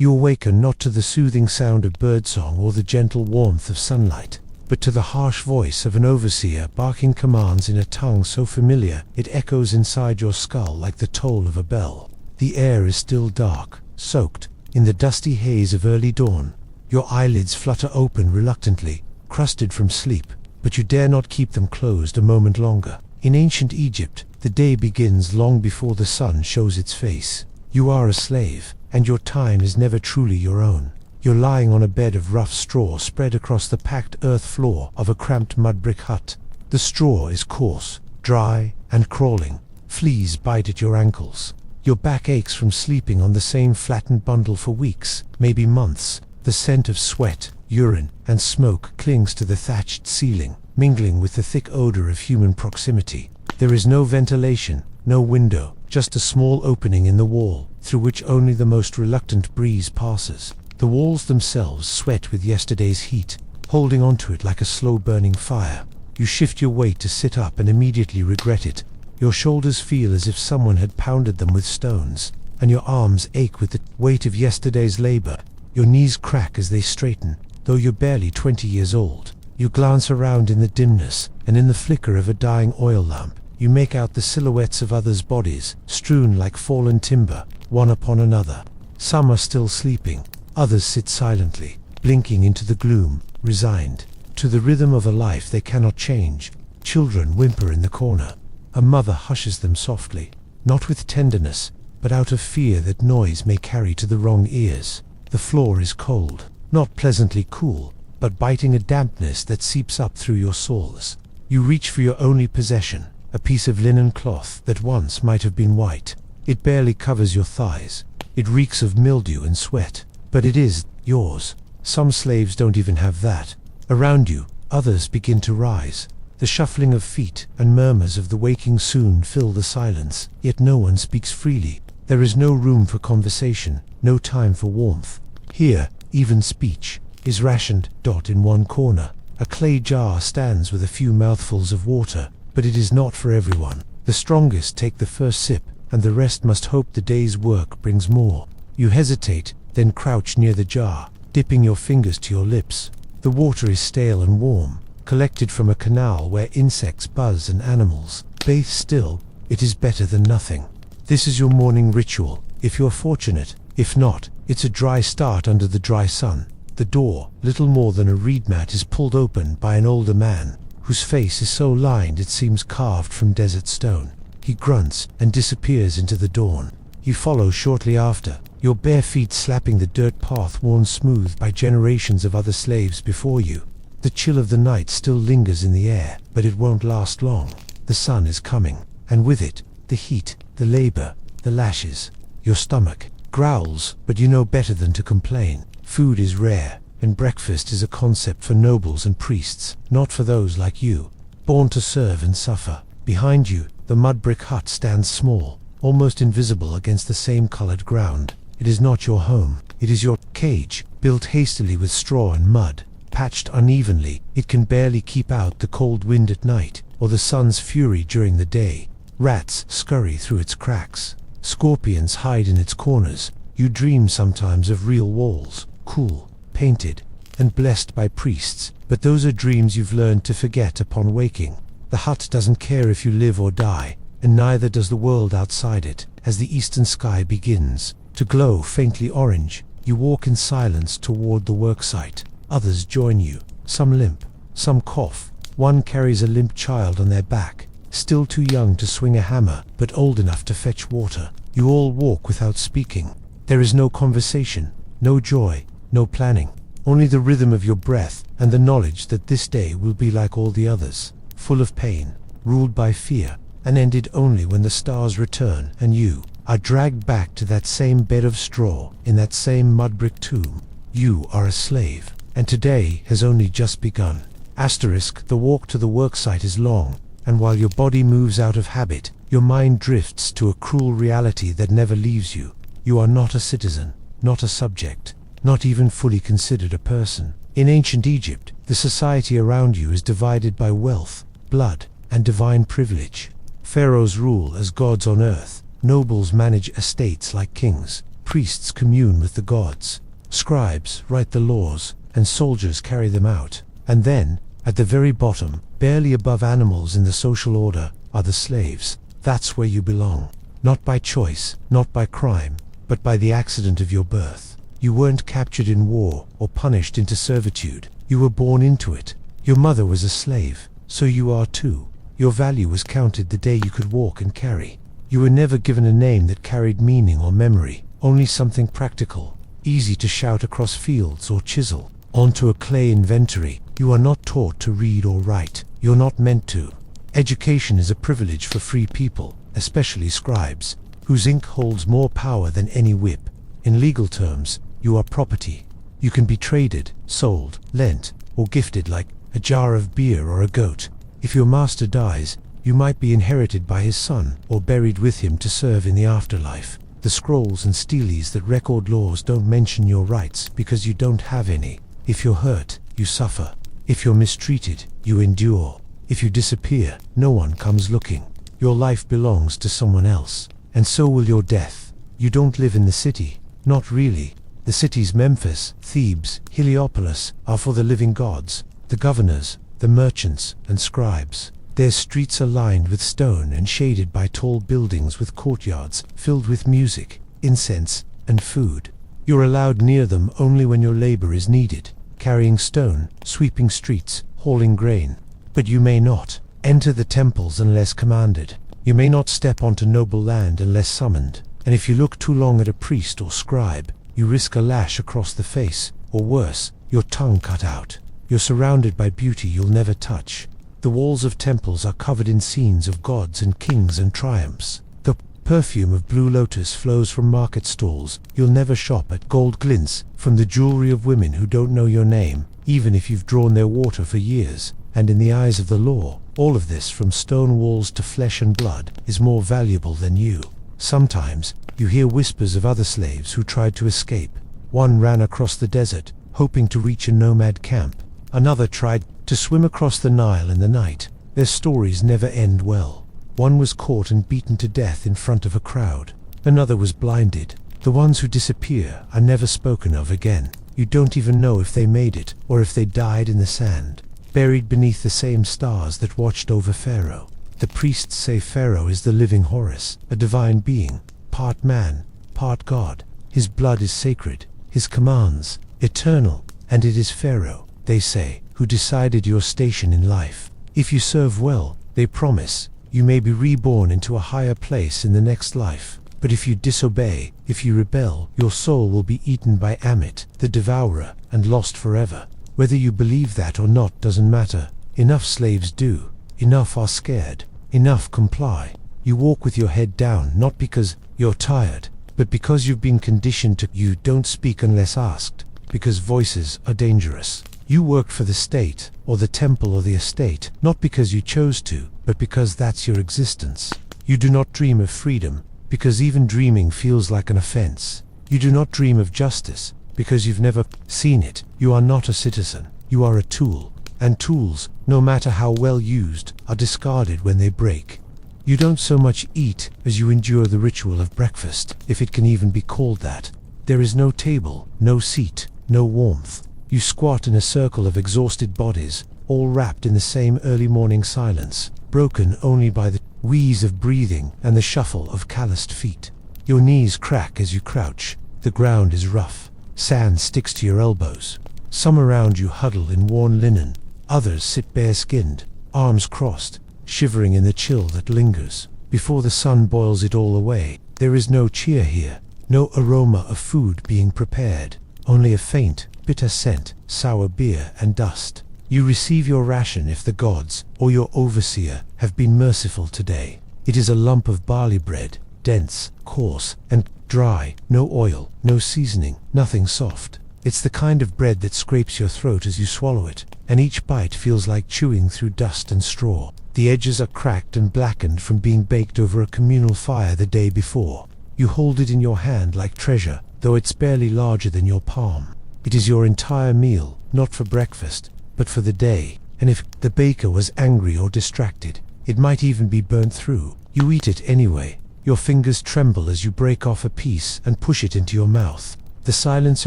You awaken not to the soothing sound of birdsong or the gentle warmth of sunlight, but to the harsh voice of an overseer barking commands in a tongue so familiar it echoes inside your skull like the toll of a bell. The air is still dark, soaked in the dusty haze of early dawn. Your eyelids flutter open reluctantly, crusted from sleep, but you dare not keep them closed a moment longer. In ancient Egypt, the day begins long before the sun shows its face. You are a slave, and your time is never truly your own. You're lying on a bed of rough straw spread across the packed earth floor of a cramped mud brick hut. The straw is coarse, dry, and crawling. Fleas bite at your ankles. Your back aches from sleeping on the same flattened bundle for weeks, maybe months. The scent of sweat, urine, and smoke clings to the thatched ceiling, mingling with the thick odor of human proximity. There is no ventilation, no window, just a small opening in the wall, through which only the most reluctant breeze passes. The walls themselves sweat with yesterday's heat, holding onto it like a slow-burning fire. You shift your weight to sit up and immediately regret it. Your shoulders feel as if someone had pounded them with stones, and your arms ache with the weight of yesterday's labor. Your knees crack as they straighten, though you're barely 20 years old. You glance around in the dimness, and in the flicker of a dying oil lamp, you make out the silhouettes of others' bodies, strewn like fallen timber, one upon another. Some are still sleeping, others sit silently, blinking into the gloom, resigned to the rhythm of a life they cannot change. Children whimper in the corner. A mother hushes them softly, not with tenderness, but out of fear that noise may carry to the wrong ears. The floor is cold, not pleasantly cool, but biting a dampness that seeps up through your soles. You reach for your only possession, a piece of linen cloth that once might have been white. It barely covers your thighs. It reeks of mildew and sweat, but it is yours. Some slaves don't even have that. Around you, others begin to rise. The shuffling of feet and murmurs of the waking soon fill the silence, yet no one speaks freely. There is no room for conversation, no time for warmth. Here, even speech is rationed. In one corner, a clay jar stands with a few mouthfuls of water, but it is not for everyone. The strongest take the first sip, and the rest must hope the day's work brings more. You hesitate, then crouch near the jar, dipping your fingers to your lips. The water is stale and warm, collected from a canal where insects buzz and animals bathe. Still, it is better than nothing. This is your morning ritual, if you're fortunate. If not, it's a dry start under the dry sun. The door, little more than a reed mat, is pulled open by an older man, whose face is so lined it seems carved from desert stone. He grunts and disappears into the dawn. You follow shortly after, your bare feet slapping the dirt path worn smooth by generations of other slaves before you. The chill of the night still lingers in the air, but it won't last long. The sun is coming, and with it, the heat, the labor, the lashes. Your stomach growls, but you know better than to complain. Food is rare, and breakfast is a concept for nobles and priests, not for those like you, born to serve and suffer. Behind you, the mud brick hut stands small, almost invisible against the same colored ground. It is not your home, it is your cage, built hastily with straw and mud. Patched unevenly, it can barely keep out the cold wind at night, or the sun's fury during the day. Rats scurry through its cracks. Scorpions hide in its corners. You dream sometimes of real walls, cool, painted, and blessed by priests, but those are dreams you've learned to forget upon waking. The hut doesn't care if you live or die, and neither does the world outside it. As the eastern sky begins to glow faintly orange, you walk in silence toward the worksite. Others join you, some limp, some cough. One carries a limp child on their back, still too young to swing a hammer, but old enough to fetch water. You all walk without speaking. There is no conversation, no joy, no planning, only the rhythm of your breath and the knowledge that this day will be like all the others, full of pain, ruled by fear, and ended only when the stars return and you are dragged back to that same bed of straw in that same mud brick tomb. You are a slave, and today has only just begun. The walk to the worksite is long, and while your body moves out of habit, your mind drifts to a cruel reality that never leaves you. You are not a citizen, not a subject, not even fully considered a person. In ancient Egypt, the society around you is divided by wealth, blood, and divine privilege. Pharaohs rule as gods on earth, nobles manage estates like kings, priests commune with the gods, scribes write the laws, and soldiers carry them out. And then, at the very bottom, barely above animals in the social order, are the slaves. That's where you belong. Not by choice, not by crime, but by the accident of your birth. You weren't captured in war or punished into servitude. You were born into it. Your mother was a slave, so you are too. Your value was counted the day you could walk and carry. You were never given a name that carried meaning or memory, only something practical, easy to shout across fields or chisel onto a clay inventory. You are not taught to read or write. You're not meant to. Education is a privilege for free people, especially scribes, whose ink holds more power than any whip. In legal terms, you are property. You can be traded, sold, lent, or gifted like a jar of beer or a goat. If your master dies, you might be inherited by his son or buried with him to serve in the afterlife. The scrolls and steles that record laws don't mention your rights because you don't have any. If you're hurt, you suffer. If you're mistreated, you endure. If you disappear, no one comes looking. Your life belongs to someone else, and so will your death. You don't live in the city. Not really. The cities Memphis, Thebes, Heliopolis are for the living gods, the governors, the merchants, and scribes. Their streets are lined with stone and shaded by tall buildings with courtyards filled with music, incense, and food. You're allowed near them only when your labor is needed, carrying stone, sweeping streets, hauling grain. But you may not enter the temples unless commanded. You may not step onto noble land unless summoned. And if you look too long at a priest or scribe, you risk a lash across the face, or worse, your tongue cut out. You're surrounded by beauty you'll never touch. The walls of temples are covered in scenes of gods and kings and triumphs. The perfume of blue lotus flows from market stalls. You'll never shop at gold glints from the jewelry of women who don't know your name, even if you've drawn their water for years. And in the eyes of the law, all of this, from stone walls to flesh and blood, is more valuable than you. Sometimes, you hear whispers of other slaves who tried to escape. One ran across the desert, hoping to reach a nomad camp. Another tried to swim across the Nile in the night. Their stories never end well. One was caught and beaten to death in front of a crowd. Another was blinded. The ones who disappear are never spoken of again. You don't even know if they made it, or if they died in the sand, buried beneath the same stars that watched over Pharaoh. The priests say Pharaoh is the living Horus, a divine being, part man, part God. His blood is sacred, his commands, eternal, and it is Pharaoh, they say, who decided your station in life. If you serve well, they promise, you may be reborn into a higher place in the next life. But if you disobey, if you rebel, your soul will be eaten by Amit, the devourer, and lost forever. Whether you believe that or not doesn't matter. Enough slaves do. Enough are scared. Enough comply. You walk with your head down, not because you're tired, but because you've been conditioned to. You don't speak unless asked, because voices are dangerous. You work for the state, or the temple or the estate, not because you chose to, but because that's your existence. You do not dream of freedom, because even dreaming feels like an offense. You do not dream of justice, because you've never seen it. You are not a citizen. You are a tool. And tools, no matter how well used, are discarded when they break. You don't so much eat as you endure the ritual of breakfast, if it can even be called that. There is no table, no seat, no warmth. You squat in a circle of exhausted bodies, all wrapped in the same early morning silence, broken only by the wheeze of breathing and the shuffle of calloused feet. Your knees crack as you crouch. The ground is rough. Sand sticks to your elbows. Some around you huddle in worn linen. Others sit bare-skinned, arms crossed, shivering in the chill that lingers. Before the sun boils it all away, there is no cheer here, no aroma of food being prepared, only a faint, bitter scent, sour beer and dust. You receive your ration if the gods, or your overseer, have been merciful today. It is a lump of barley bread, dense, coarse, and dry, no oil, no seasoning, nothing soft. It's the kind of bread that scrapes your throat as you swallow it, and each bite feels like chewing through dust and straw. The edges are cracked and blackened from being baked over a communal fire the day before. You hold it in your hand like treasure, though it's barely larger than your palm. It is your entire meal, not for breakfast, but for the day. And if the baker was angry or distracted, it might even be burnt through. You eat it anyway, Your fingers tremble as you break off a piece and push it into your mouth. The silence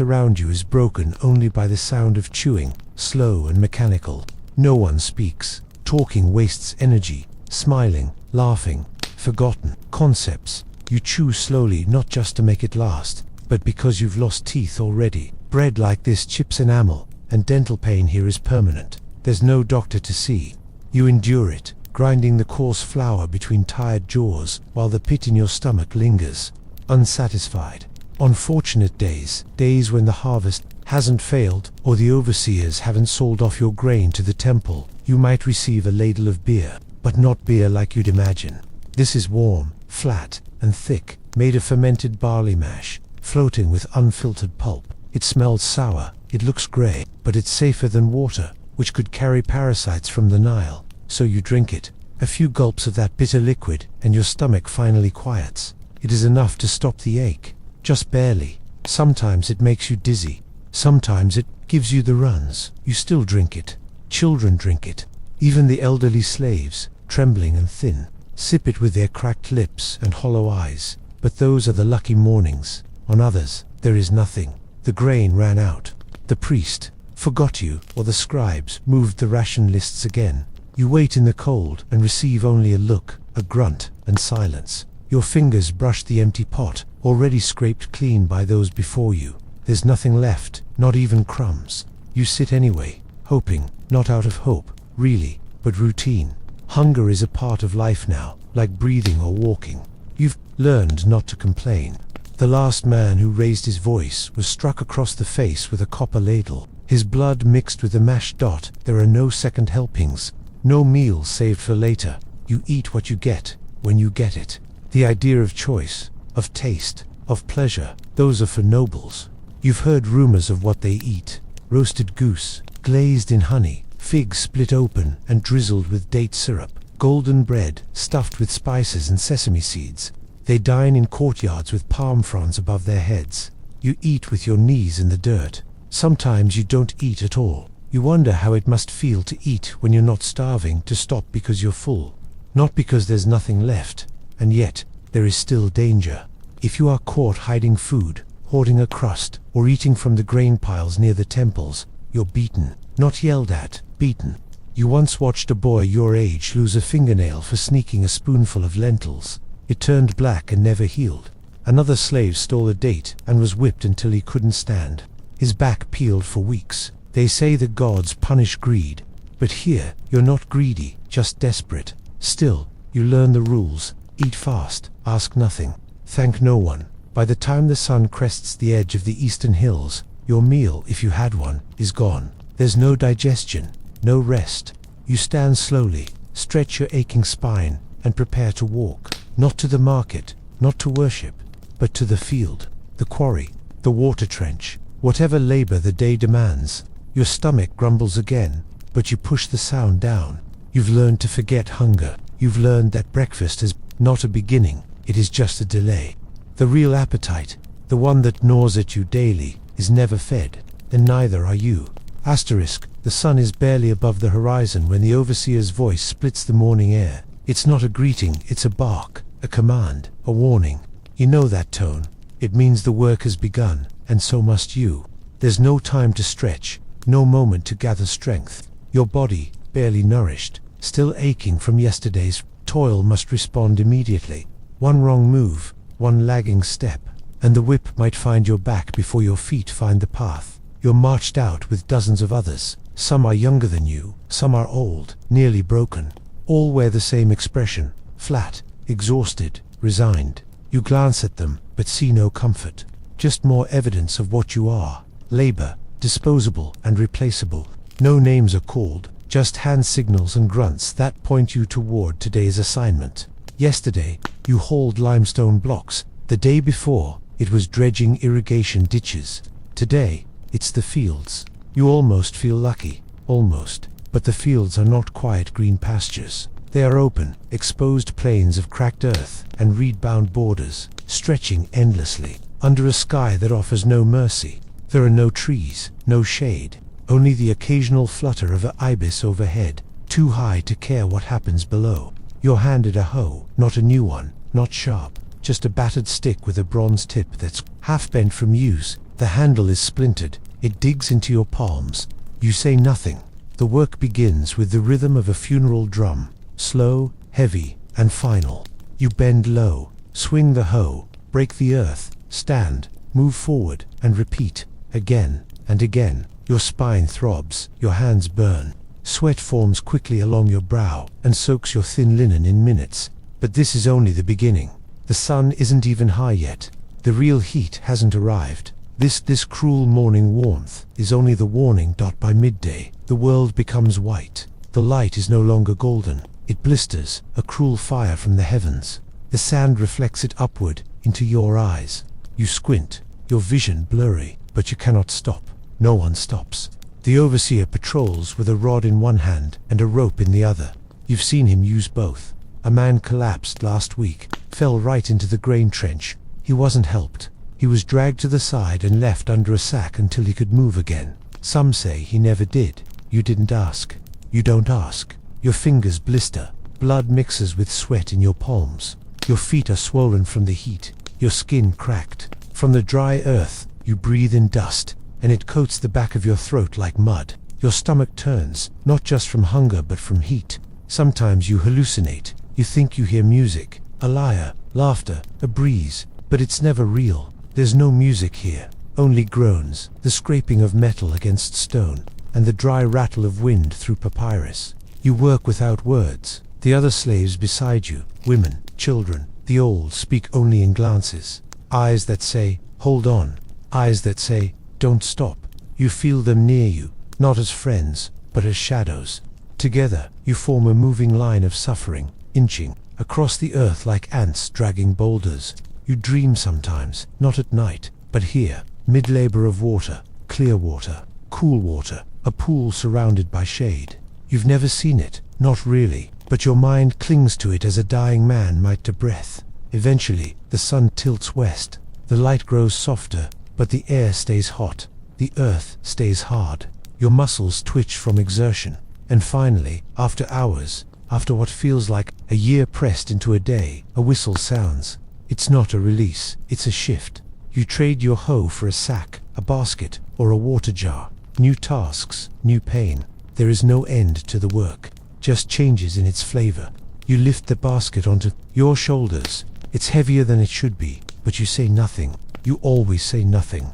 around you is broken only by the sound of chewing, slow and mechanical. No one speaks. Talking wastes energy. Smiling, laughing, forgotten. Concepts. You chew slowly not just to make it last, but because you've lost teeth already. Bread like this chips enamel, and dental pain here is permanent. There's no doctor to see. You endure it, grinding the coarse flour between tired jaws while the pit in your stomach lingers, unsatisfied. On fortunate days, days when the harvest hasn't failed or the overseers haven't sold off your grain to the temple, you might receive a ladle of beer, but not beer like you'd imagine. This is warm, flat, and thick, made of fermented barley mash, floating with unfiltered pulp. It smells sour, it looks grey, but it's safer than water, which could carry parasites from the Nile. So you drink it. A few gulps of that bitter liquid, and your stomach finally quiets. It is enough to stop the ache. Just barely. Sometimes it makes you dizzy. Sometimes it gives you the runs. You still drink it. Children drink it. Even the elderly slaves, trembling and thin, sip it with their cracked lips and hollow eyes. But those are the lucky mornings. On others, there is nothing. The grain ran out. The priest forgot you, or the scribes moved the ration lists again. You wait in the cold and receive only a look, a grunt, and silence. Your fingers brush the empty pot, already scraped clean by those before you. There's nothing left, not even crumbs. You sit anyway, hoping, not out of hope, really, but routine. Hunger is a part of life now, like breathing or walking. You've learned not to complain. The last man who raised his voice was struck across the face with a copper ladle. His blood mixed with the mashed dot. There are no second helpings, no meals saved for later. You eat what you get, when you get it. The idea of choice, of taste, of pleasure, those are for nobles. You've heard rumors of what they eat. Roasted goose, glazed in honey, figs split open and drizzled with date syrup, golden bread stuffed with spices and sesame seeds. They dine in courtyards with palm fronds above their heads. You eat with your knees in the dirt. Sometimes you don't eat at all. You wonder how it must feel to eat when you're not starving, to stop because you're full, not because there's nothing left. And yet, there is still danger. If you are caught hiding food, hoarding a crust, or eating from the grain piles near the temples, you're beaten. Not yelled at, beaten. You once watched a boy your age lose a fingernail for sneaking a spoonful of lentils. It turned black and never healed. Another slave stole a date and was whipped until he couldn't stand. His back peeled for weeks. They say the gods punish greed, but here you're not greedy, just desperate. Still, you learn the rules. Eat fast, ask nothing, thank no one. By the time the sun crests the edge of the eastern hills, your meal, if you had one, is gone. There's no digestion, no rest. You stand slowly, stretch your aching spine, and prepare to walk. Not to the market, not to worship, but to the field, the quarry, the water trench, whatever labor the day demands. Your stomach grumbles again, but you push the sound down. You've learned to forget hunger. You've learned that breakfast is not a beginning, it is just a delay. The real appetite, the one that gnaws at you daily, is never fed, and neither are you. Asterisk, the sun is barely above the horizon when the overseer's voice splits the morning air. It's not a greeting, it's a bark, a command, a warning. You know that tone. It means the work has begun, and so must you. There's no time to stretch, no moment to gather strength. Your body, barely nourished, still aching from yesterday's toil, must respond immediately. One wrong move, one lagging step, and the whip might find your back before your feet find the path. You're marched out with dozens of others. Some are younger than you, some are old, nearly broken. All wear the same expression, flat, exhausted, resigned. You glance at them, but see no comfort. Just more evidence of what you are. Labor, disposable and replaceable. No names are called, just hand signals and grunts that point you toward today's assignment. Yesterday, you hauled limestone blocks. The day before, it was dredging irrigation ditches. Today, it's the fields. You almost feel lucky, almost. But the fields are not quiet green pastures. They are open, exposed plains of cracked earth and reed-bound borders, stretching endlessly, under a sky that offers no mercy. There are no trees, no shade, only the occasional flutter of an ibis overhead, too high to care what happens below. You're handed a hoe, not a new one, not sharp, just a battered stick with a bronze tip that's half bent from use. The handle is splintered. It digs into your palms. You say nothing. The work begins with the rhythm of a funeral drum, slow, heavy, and final. You bend low, swing the hoe, break the earth, stand, move forward, and repeat, again and again. Your spine throbs, your hands burn. Sweat forms quickly along your brow and soaks your thin linen in minutes. But this is only the beginning. The sun isn't even high yet. The real heat hasn't arrived. This cruel morning warmth is only the warning. By midday, the world becomes white. The light is no longer golden. It blisters, a cruel fire from the heavens. The sand reflects it upward into your eyes. You squint, your vision blurry, but you cannot stop. No one stops. The overseer patrols with a rod in one hand and a rope in the other. You've seen him use both. A man collapsed last week, fell right into the grain trench. He wasn't helped. He was dragged to the side and left under a sack until he could move again. Some say he never did. You didn't ask. You don't ask. Your fingers blister. Blood mixes with sweat in your palms. Your feet are swollen from the heat. Your skin cracked. From the dry earth, you breathe in dust, and it coats the back of your throat like mud. Your stomach turns, not just from hunger but from heat. Sometimes you hallucinate. You think you hear music, a lyre, laughter, a breeze, but it's never real. There's no music here, only groans, the scraping of metal against stone, and the dry rattle of wind through papyrus. You work without words. The other slaves beside you, women, children, the old, speak only in glances. Eyes that say, hold on. Eyes that say, don't stop. You feel them near you, not as friends, but as shadows. Together, you form a moving line of suffering, inching across the earth like ants dragging boulders. You dream sometimes, not at night, but here, mid-labor of water, clear water, cool water, a pool surrounded by shade. You've never seen it, not really, but your mind clings to it as a dying man might to breath. Eventually, the sun tilts west. The light grows softer, but the air stays hot. The earth stays hard. Your muscles twitch from exertion. And finally, after hours, after what feels like a year pressed into a day, a whistle sounds. It's not a release, it's a shift. You trade your hoe for a sack, a basket, or a water jar. New tasks, new pain. There is no end to the work, just changes in its flavor. You lift the basket onto your shoulders. It's heavier than it should be, but you say nothing. You always say nothing.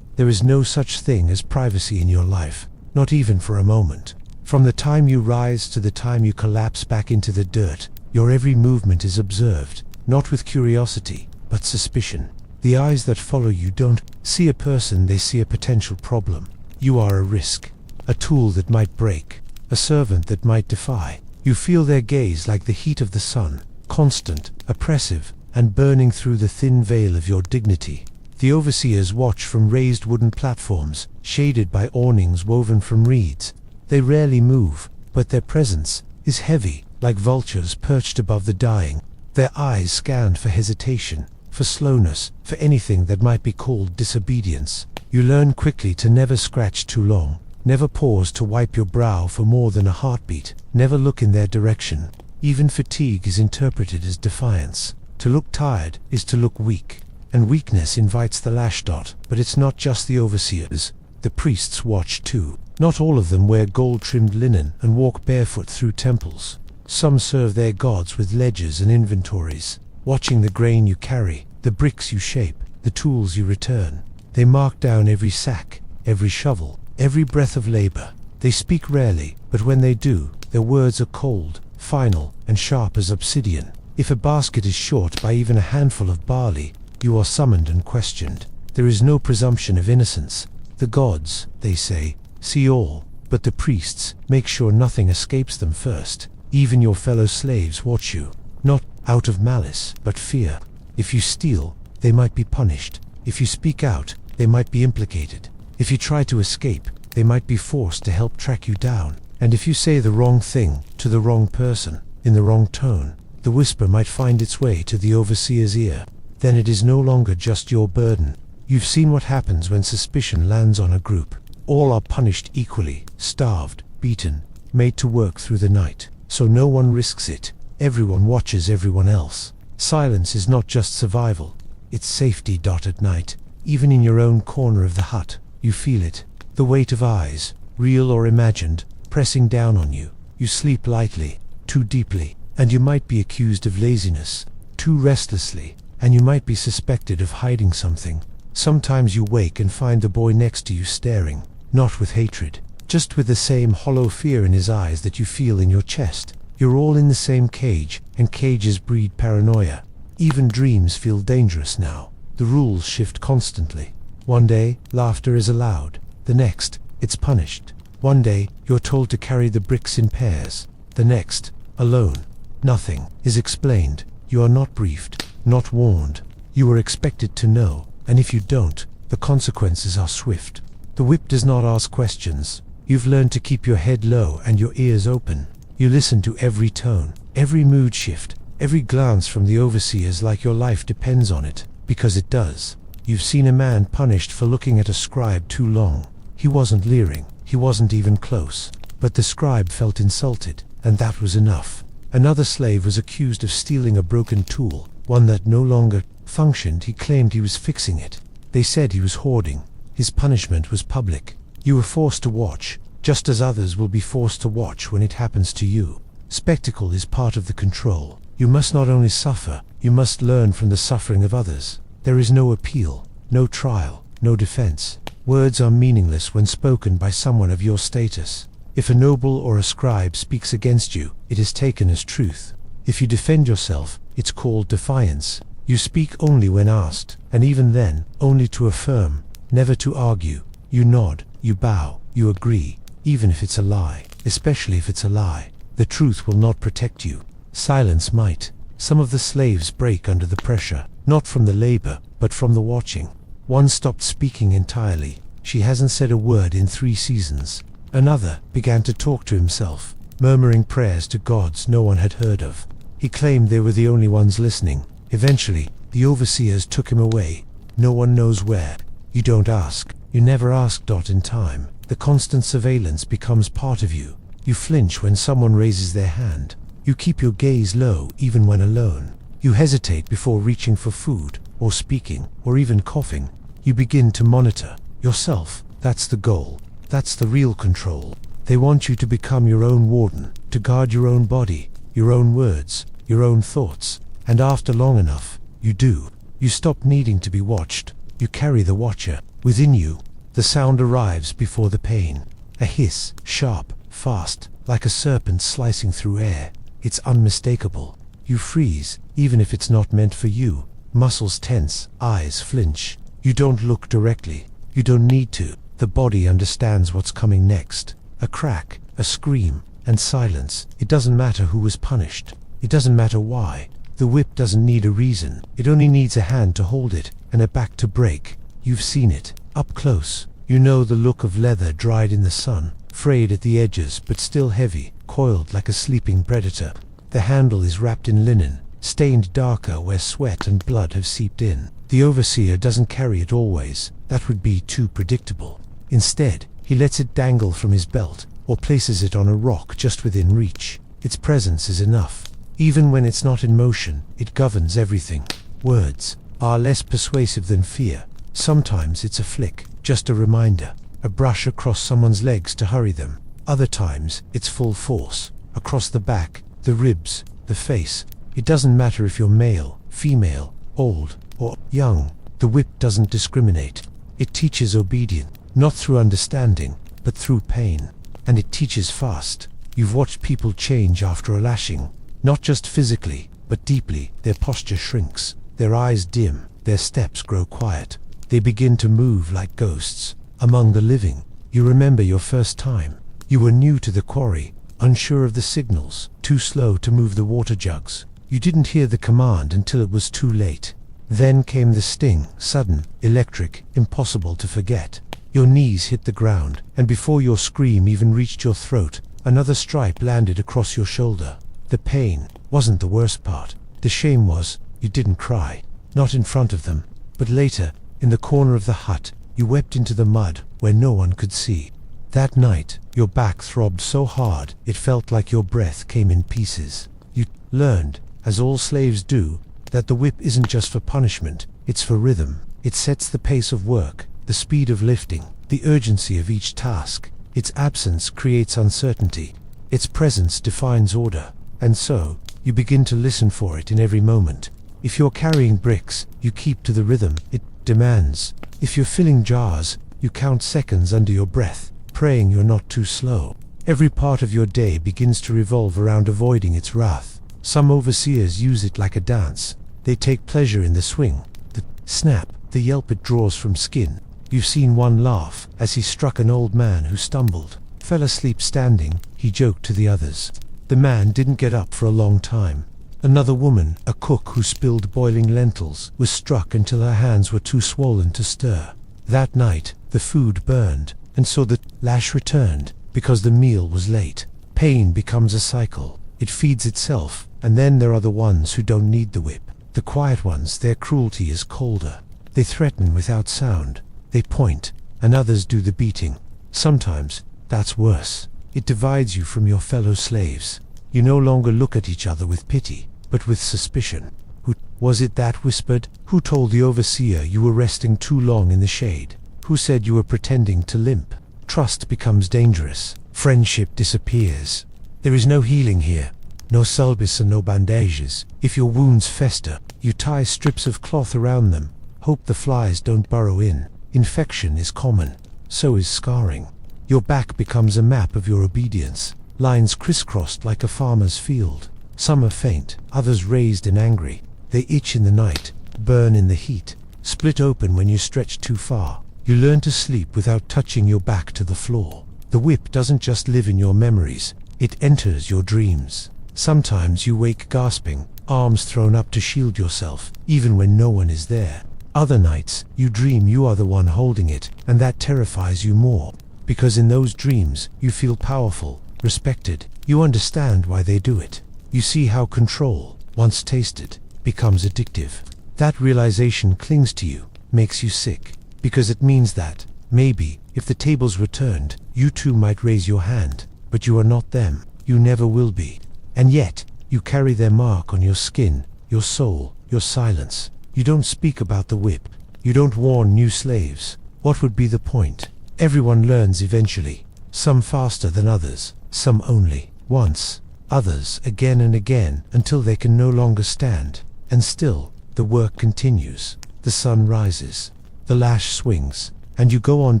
There is no such thing as privacy in your life, not even for a moment. From the time you rise to the time you collapse back into the dirt, your every movement is observed, not with curiosity, but suspicion. The eyes that follow you don't see a person, they see a potential problem. You are a risk, a tool that might break, a servant that might defy. You feel their gaze like the heat of the sun, constant, oppressive, and burning through the thin veil of your dignity. The overseers watch from raised wooden platforms, shaded by awnings woven from reeds. They rarely move, but their presence is heavy, like vultures perched above the dying. Their eyes scan for hesitation, for slowness, for anything that might be called disobedience. You learn quickly to never scratch too long, never pause to wipe your brow for more than a heartbeat, never look in their direction. Even fatigue is interpreted as defiance. To look tired is to look weak, and weakness invites the lash. But it's not just the overseers. The priests watch too. Not all of them wear gold-trimmed linen and walk barefoot through temples. Some serve their gods with ledgers and inventories, watching the grain you carry, the bricks you shape, the tools you return. They mark down every sack, every shovel, every breath of labor. They speak rarely, but when they do, their words are cold, final, and sharp as obsidian. If a basket is short by even a handful of barley, you are summoned and questioned. There is no presumption of innocence. The gods, they say, see all, but the priests make sure nothing escapes them first. Even your fellow slaves watch you, not out of malice, but fear. If you steal, they might be punished. If you speak out, they might be implicated. If you try to escape, they might be forced to help track you down. And if you say the wrong thing to the wrong person, in the wrong tone, the whisper might find its way to the overseer's ear. Then it is no longer just your burden. You've seen what happens when suspicion lands on a group. All are punished equally, starved, beaten, made to work through the night. So no one risks it. Everyone watches everyone else. Silence is not just survival, it's safety. At night, even in your own corner of the hut, you feel it. The weight of eyes, real or imagined, pressing down on you. You sleep lightly, too deeply, and you might be accused of laziness, too restlessly, and you might be suspected of hiding something. Sometimes you wake and find the boy next to you staring, not with hatred, just with the same hollow fear in his eyes that you feel in your chest. You're all in the same cage, and cages breed paranoia. Even dreams feel dangerous now. The rules shift constantly. One day, laughter is allowed. The next, it's punished. One day, you're told to carry the bricks in pairs. The next, alone. Nothing is explained. You are not briefed, not warned. You are expected to know, and if you don't, the consequences are swift. The whip does not ask questions. You've learned to keep your head low and your ears open. You listen to every tone, every mood shift, every glance from the overseers like your life depends on it, because it does. You've seen a man punished for looking at a scribe too long. He wasn't leering, he wasn't even close, but the scribe felt insulted, and that was enough. Another slave was accused of stealing a broken tool, one that no longer functioned. He claimed he was fixing it. They said he was hoarding. His punishment was public. You were forced to watch, just as others will be forced to watch when it happens to you. Spectacle is part of the control. You must not only suffer, you must learn from the suffering of others. There is no appeal, no trial, no defense. Words are meaningless when spoken by someone of your status. If a noble or a scribe speaks against you, it is taken as truth. If you defend yourself, it's called defiance. You speak only when asked, and even then, only to affirm, never to argue. You nod, you bow, you agree, even if it's a lie, especially if it's a lie. The truth will not protect you. Silence might. Some of the slaves break under the pressure, not from the labor, but from the watching. One stopped speaking entirely. She hasn't said a word in 3 seasons. Another began to talk to himself, murmuring prayers to gods no one had heard of. He claimed they were the only ones listening. Eventually, the overseers took him away. No one knows where. You don't ask. You never ask. In time, the constant surveillance becomes part of you. You flinch when someone raises their hand. You keep your gaze low even when alone. You hesitate before reaching for food, or speaking, or even coughing. You begin to monitor yourself. That's the goal. That's the real control. They want you to become your own warden, to guard your own body, your own words, your own thoughts. And after long enough, you do. You stop needing to be watched. You carry the watcher within you. The sound arrives before the pain. A hiss, sharp, fast, like a serpent slicing through air. It's unmistakable. You freeze, even if it's not meant for you. Muscles tense, eyes flinch. You don't look directly. You don't need to. The body understands what's coming next. A crack, a scream, and silence. It doesn't matter who was punished. It doesn't matter why. The whip doesn't need a reason. It only needs a hand to hold it, and a back to break. You've seen it, up close. You know the look of leather dried in the sun, frayed at the edges but still heavy, coiled like a sleeping predator. The handle is wrapped in linen, stained darker where sweat and blood have seeped in. The overseer doesn't carry it always. That would be too predictable. Instead, he lets it dangle from his belt, or places it on a rock just within reach. Its presence is enough. Even when it's not in motion, it governs everything. Words are less persuasive than fear. Sometimes it's a flick, just a reminder, a brush across someone's legs to hurry them. Other times, it's full force, across the back, the ribs, the face. It doesn't matter if you're male, female, old, or young. The whip doesn't discriminate. It teaches obedience, not through understanding, but through pain. And it teaches fast. You've watched people change after a lashing, not just physically, but deeply. Their posture shrinks, their eyes dim, their steps grow quiet. They begin to move like ghosts. Among the living, you remember your first time. You were new to the quarry, unsure of the signals, too slow to move the water jugs. You didn't hear the command until it was too late. Then came the sting, sudden, electric, impossible to forget. Your knees hit the ground, and before your scream even reached your throat, another stripe landed across your shoulder. The pain wasn't the worst part. The shame was, you didn't cry. Not in front of them, but later, in the corner of the hut, you wept into the mud where no one could see. That night, your back throbbed so hard, it felt like your breath came in pieces. You learned, as all slaves do, that the whip isn't just for punishment, it's for rhythm. It sets the pace of work, the speed of lifting, the urgency of each task. Its absence creates uncertainty. Its presence defines order. And so, you begin to listen for it in every moment. If you're carrying bricks, you keep to the rhythm it demands. If you're filling jars, you count seconds under your breath, praying you're not too slow. Every part of your day begins to revolve around avoiding its wrath. Some overseers use it like a dance. They take pleasure in the swing, the snap, the yelp it draws from skin. You've seen one laugh as he struck an old man who stumbled, fell asleep standing. He joked to the others. The man didn't get up for a long time. Another woman, a cook who spilled boiling lentils, was struck until her hands were too swollen to stir. That night, the food burned, and so the lash returned, because the meal was late. Pain becomes a cycle. It feeds itself, and then there are the ones who don't need the whip. The quiet ones, their cruelty is colder. They threaten without sound. They point, and others do the beating. Sometimes, that's worse. It divides you from your fellow slaves. You no longer look at each other with pity, but with suspicion. Who was it that whispered? Who told the overseer you were resting too long in the shade? Who said you were pretending to limp? Trust becomes dangerous. Friendship disappears. There is no healing here. No salves and no bandages. If your wounds fester, you tie strips of cloth around them. Hope the flies don't burrow in. Infection is common. So is scarring. Your back becomes a map of your obedience. Lines crisscrossed like a farmer's field. Some are faint, others raised and angry. They itch in the night, burn in the heat, split open when you stretch too far. You learn to sleep without touching your back to the floor. The whip doesn't just live in your memories, it enters your dreams. Sometimes you wake gasping, arms thrown up to shield yourself, even when no one is there. Other nights, you dream you are the one holding it, and that terrifies you more. Because in those dreams, you feel powerful, respected. You understand why they do it. You see how control, once tasted, becomes addictive. That realization clings to you, makes you sick, because it means that, maybe, if the tables were turned, you too might raise your hand, but you are not them. You never will be. And yet, you carry their mark on your skin, your soul, your silence. You don't speak about the whip. You don't warn new slaves. What would be the point? Everyone learns eventually. Some faster than others, some only once, others again and again, until they can no longer stand. And still, the work continues. The sun rises. The lash swings. And you go on.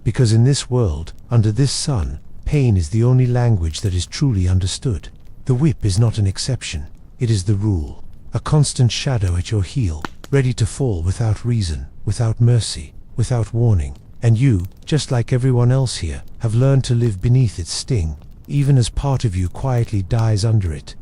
Because in this world, under this sun, pain is the only language that is truly understood. The whip is not an exception. It is the rule. A constant shadow at your heel, ready to fall without reason, without mercy, without warning. And you, just like everyone else here, have learned to live beneath its sting, even as part of you quietly dies under it.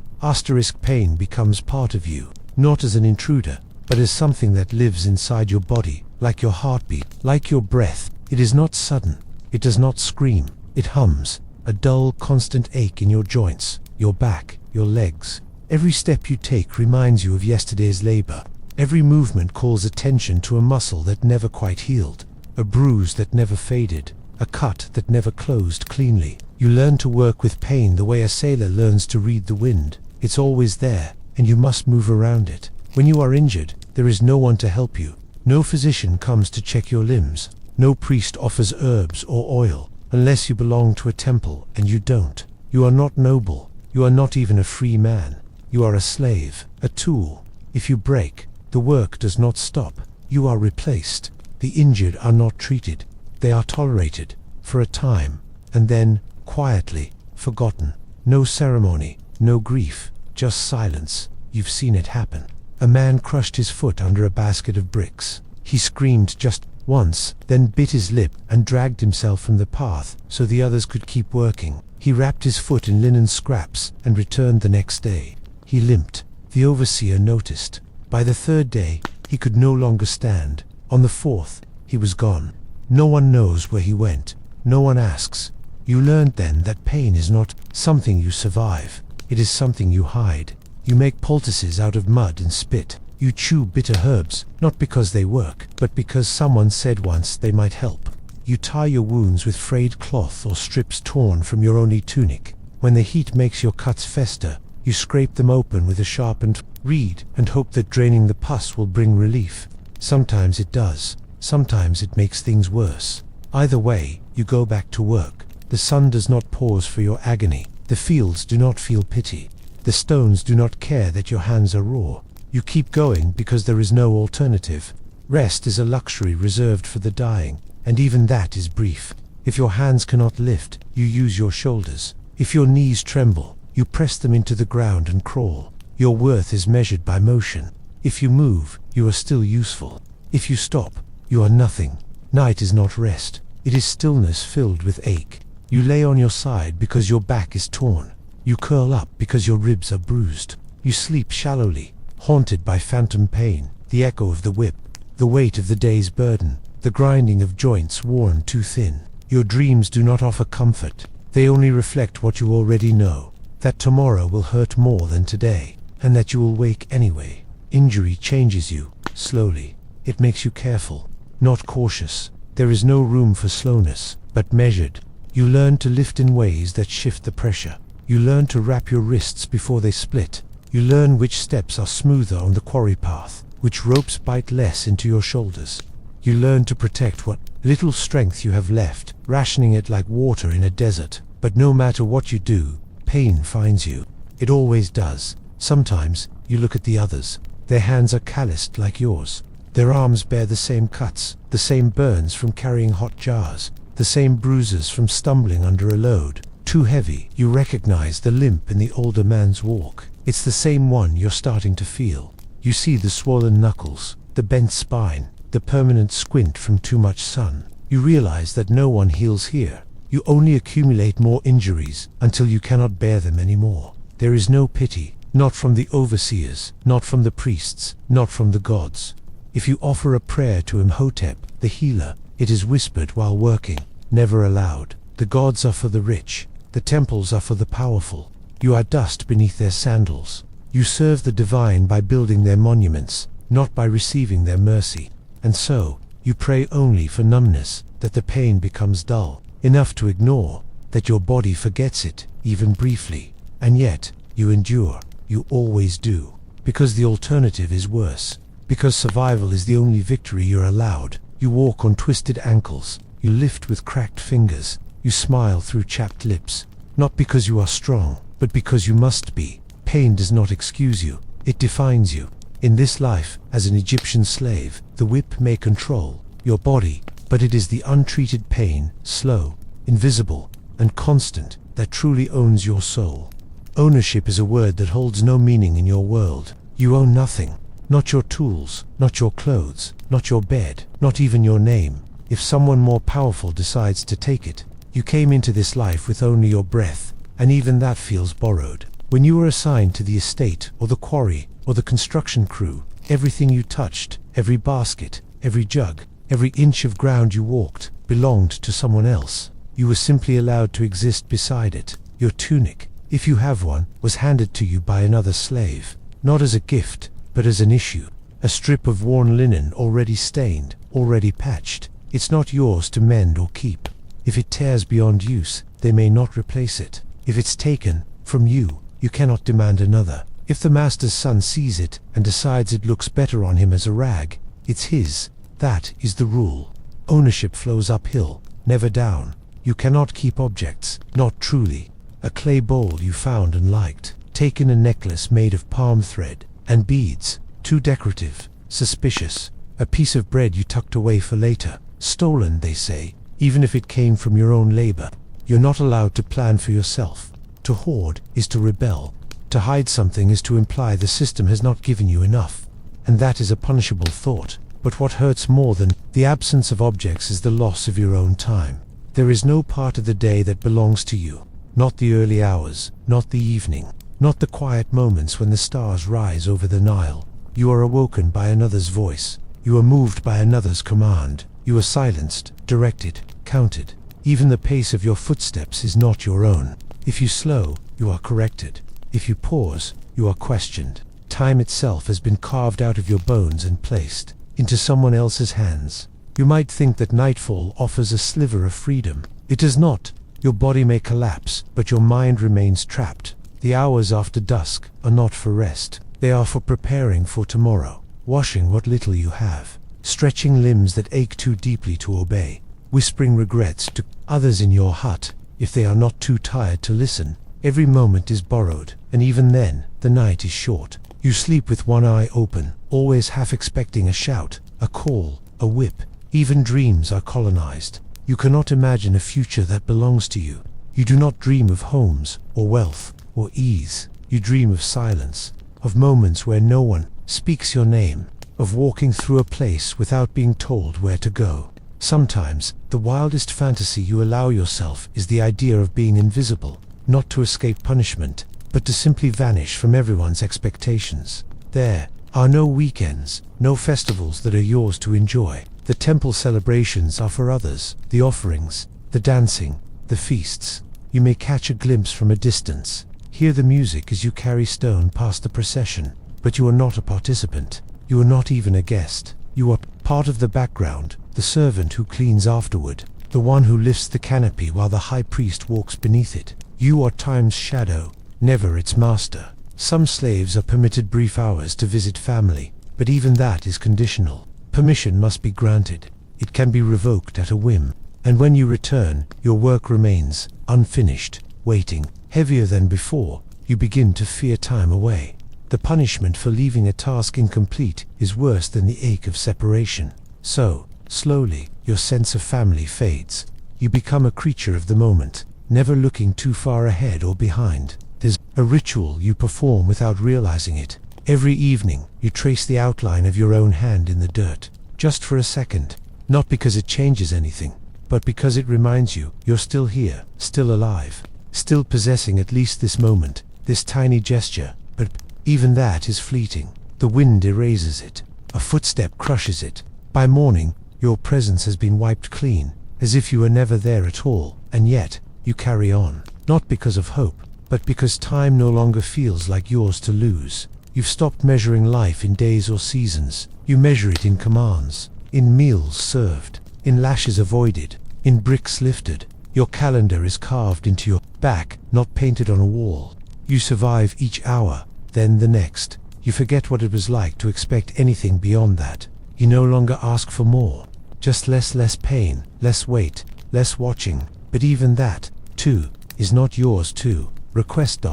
Pain becomes part of you, not as an intruder, but as something that lives inside your body, like your heartbeat, like your breath. It is not sudden. It does not scream. It hums, a dull, constant ache in your joints, your back, your legs. Every step you take reminds you of yesterday's labor. Every movement calls attention to a muscle that never quite healed. A bruise that never faded, a cut that never closed cleanly. You learn to work with pain the way a sailor learns to read the wind. It's always there, and you must move around it. When you are injured, there is no one to help you. No physician comes to check your limbs. No priest offers herbs or oil, unless you belong to a temple, and you don't. You are not noble. You are not even a free man. You are a slave, a tool. If you break, the work does not stop. You are replaced. The injured are not treated. They are tolerated, for a time, and then, quietly, forgotten. No ceremony, no grief, just silence. You've seen it happen. A man crushed his foot under a basket of bricks. He screamed just once, then bit his lip and dragged himself from the path so the others could keep working. He wrapped his foot in linen scraps and returned the next day. He limped. The overseer noticed. By the third day, he could no longer stand. On the fourth, he was gone. No one knows where he went. No one asks. You learned then that pain is not something you survive. It is something you hide. You make poultices out of mud and spit. You chew bitter herbs, not because they work, but because someone said once they might help. You tie your wounds with frayed cloth or strips torn from your only tunic. When the heat makes your cuts fester, You scrape them open with a sharpened reed and hope that draining the pus will bring relief. Sometimes it does, sometimes it makes things worse. Either way, you go back to work. The sun does not pause for your agony. The fields do not feel pity. The stones do not care that your hands are raw. You keep going because there is no alternative. Rest is a luxury reserved for the dying, and even that is brief. If your hands cannot lift, you use your shoulders. If your knees tremble, you press them into the ground and crawl. Your worth is measured by motion. If you move, you are still useful. If you stop, you are nothing. Night is not rest. It is stillness filled with ache. You lay on your side because your back is torn. You curl up because your ribs are bruised. You sleep shallowly, haunted by phantom pain, the echo of the whip, the weight of the day's burden, the grinding of joints worn too thin. Your dreams do not offer comfort. They only reflect what you already know, that tomorrow will hurt more than today, and that you will wake anyway. Injury changes you, slowly. It makes you careful, not cautious. There is no room for slowness, but measured. You learn to lift in ways that shift the pressure. You learn to wrap your wrists before they split. You learn which steps are smoother on the quarry path, which ropes bite less into your shoulders. You learn to protect what little strength you have left, rationing it like water in a desert. But no matter what you do, pain finds you. It always does. Sometimes you look at the others. Their hands are calloused like yours. Their arms bear the same cuts, the same burns from carrying hot jars, the same bruises from stumbling under a load too heavy. You recognize the limp in the older man's walk. It's the same one you're starting to feel. You see the swollen knuckles, the bent spine, the permanent squint from too much sun. You realize that no one heals here. You only accumulate more injuries until you cannot bear them anymore. There is no pity, not from the overseers, not from the priests, not from the gods. If you offer a prayer to Imhotep, the healer, it is whispered while working, never aloud. The gods are for the rich, the temples are for the powerful. You are dust beneath their sandals. You serve the divine by building their monuments, not by receiving their mercy. And so, you pray only for numbness, that the pain becomes dull, enough to ignore, that your body forgets it, even briefly. And yet, you endure, you always do, because the alternative is worse. Because survival is the only victory you're allowed. You walk on twisted ankles, you lift with cracked fingers, you smile through chapped lips, not because you are strong, but because you must be. Pain does not excuse you, it defines you. In this life, as an Egyptian slave, the whip may control your body, but it is the untreated pain, slow, invisible, and constant, that truly owns your soul. Ownership is a word that holds no meaning in your world. You own nothing. Not your tools, not your clothes, not your bed, not even your name. If someone more powerful decides to take it, you came into this life with only your breath, and even that feels borrowed. When you were assigned to the estate, or the quarry, or the construction crew, everything you touched, every basket, every jug, every inch of ground you walked, belonged to someone else. You were simply allowed to exist beside it. Your tunic, if you have one, was handed to you by another slave, not as a gift, but as an issue. A strip of worn linen already stained, already patched. It's not yours to mend or keep. If it tears beyond use, they may not replace it. If it's taken from you, you cannot demand another. If the master's son sees it and decides it looks better on him as a rag, it's his. That is the rule. Ownership flows uphill, never down. You cannot keep objects, not truly. A clay bowl you found and liked, taken a necklace made of palm thread and beads, too decorative, suspicious. A piece of bread you tucked away for later, stolen, they say, even if it came from your own labor. You're not allowed to plan for yourself. To hoard is to rebel. To hide something is to imply the system has not given you enough. And that is a punishable thought. But what hurts more than the absence of objects is the loss of your own time. There is no part of the day that belongs to you. Not the early hours, not the evening, not the quiet moments when the stars rise over the Nile. You are awoken by another's voice. You are moved by another's command. You are silenced, directed, counted. Even the pace of your footsteps is not your own. If you slow, you are corrected. If you pause, you are questioned. Time itself has been carved out of your bones and placed into someone else's hands. You might think that nightfall offers a sliver of freedom. It does not. Your body may collapse, but your mind remains trapped. The hours after dusk are not for rest. They are for preparing for tomorrow, washing what little you have, stretching limbs that ache too deeply to obey, whispering regrets to others in your hut, if they are not too tired to listen. Every moment is borrowed, and even then, the night is short. You sleep with one eye open, always half expecting a shout, a call, a whip. Even dreams are colonized. You cannot imagine a future that belongs to you. You do not dream of homes, or wealth, or ease. You dream of silence, of moments where no one speaks your name, of walking through a place without being told where to go. Sometimes, the wildest fantasy you allow yourself is the idea of being invisible, not to escape punishment, but to simply vanish from everyone's expectations. There are no weekends, no festivals that are yours to enjoy. The temple celebrations are for others, the offerings, the dancing, the feasts. You may catch a glimpse from a distance, hear the music as you carry stone past the procession, but you are not a participant. You are not even a guest. You are part of the background, the servant who cleans afterward, the one who lifts the canopy while the high priest walks beneath it. You are time's shadow, never its master. Some slaves are permitted brief hours to visit family, but even that is conditional. Permission must be granted. It can be revoked at a whim. And when you return, your work remains unfinished, waiting. Heavier than before, you begin to fear time away. The punishment for leaving a task incomplete is worse than the ache of separation. So, slowly, your sense of family fades. You become a creature of the moment, never looking too far ahead or behind. There's a ritual you perform without realizing it. Every evening, you trace the outline of your own hand in the dirt, just for a second, not because it changes anything, but because it reminds you you're still here, still alive, still possessing at least this moment, this tiny gesture. But even that is fleeting. The wind erases it. A footstep crushes it. By morning, your presence has been wiped clean, as if you were never there at all, and yet, you carry on, not because of hope, but because time no longer feels like yours to lose. You've stopped measuring life in days or seasons. You measure it in commands, in meals served, in lashes avoided, in bricks lifted. Your calendar is carved into your back, not painted on a wall. You survive each hour, then the next. You forget what it was like to expect anything beyond that. You no longer ask for more, just less pain, less weight, less watching. But even that, too, is not yours too. Request.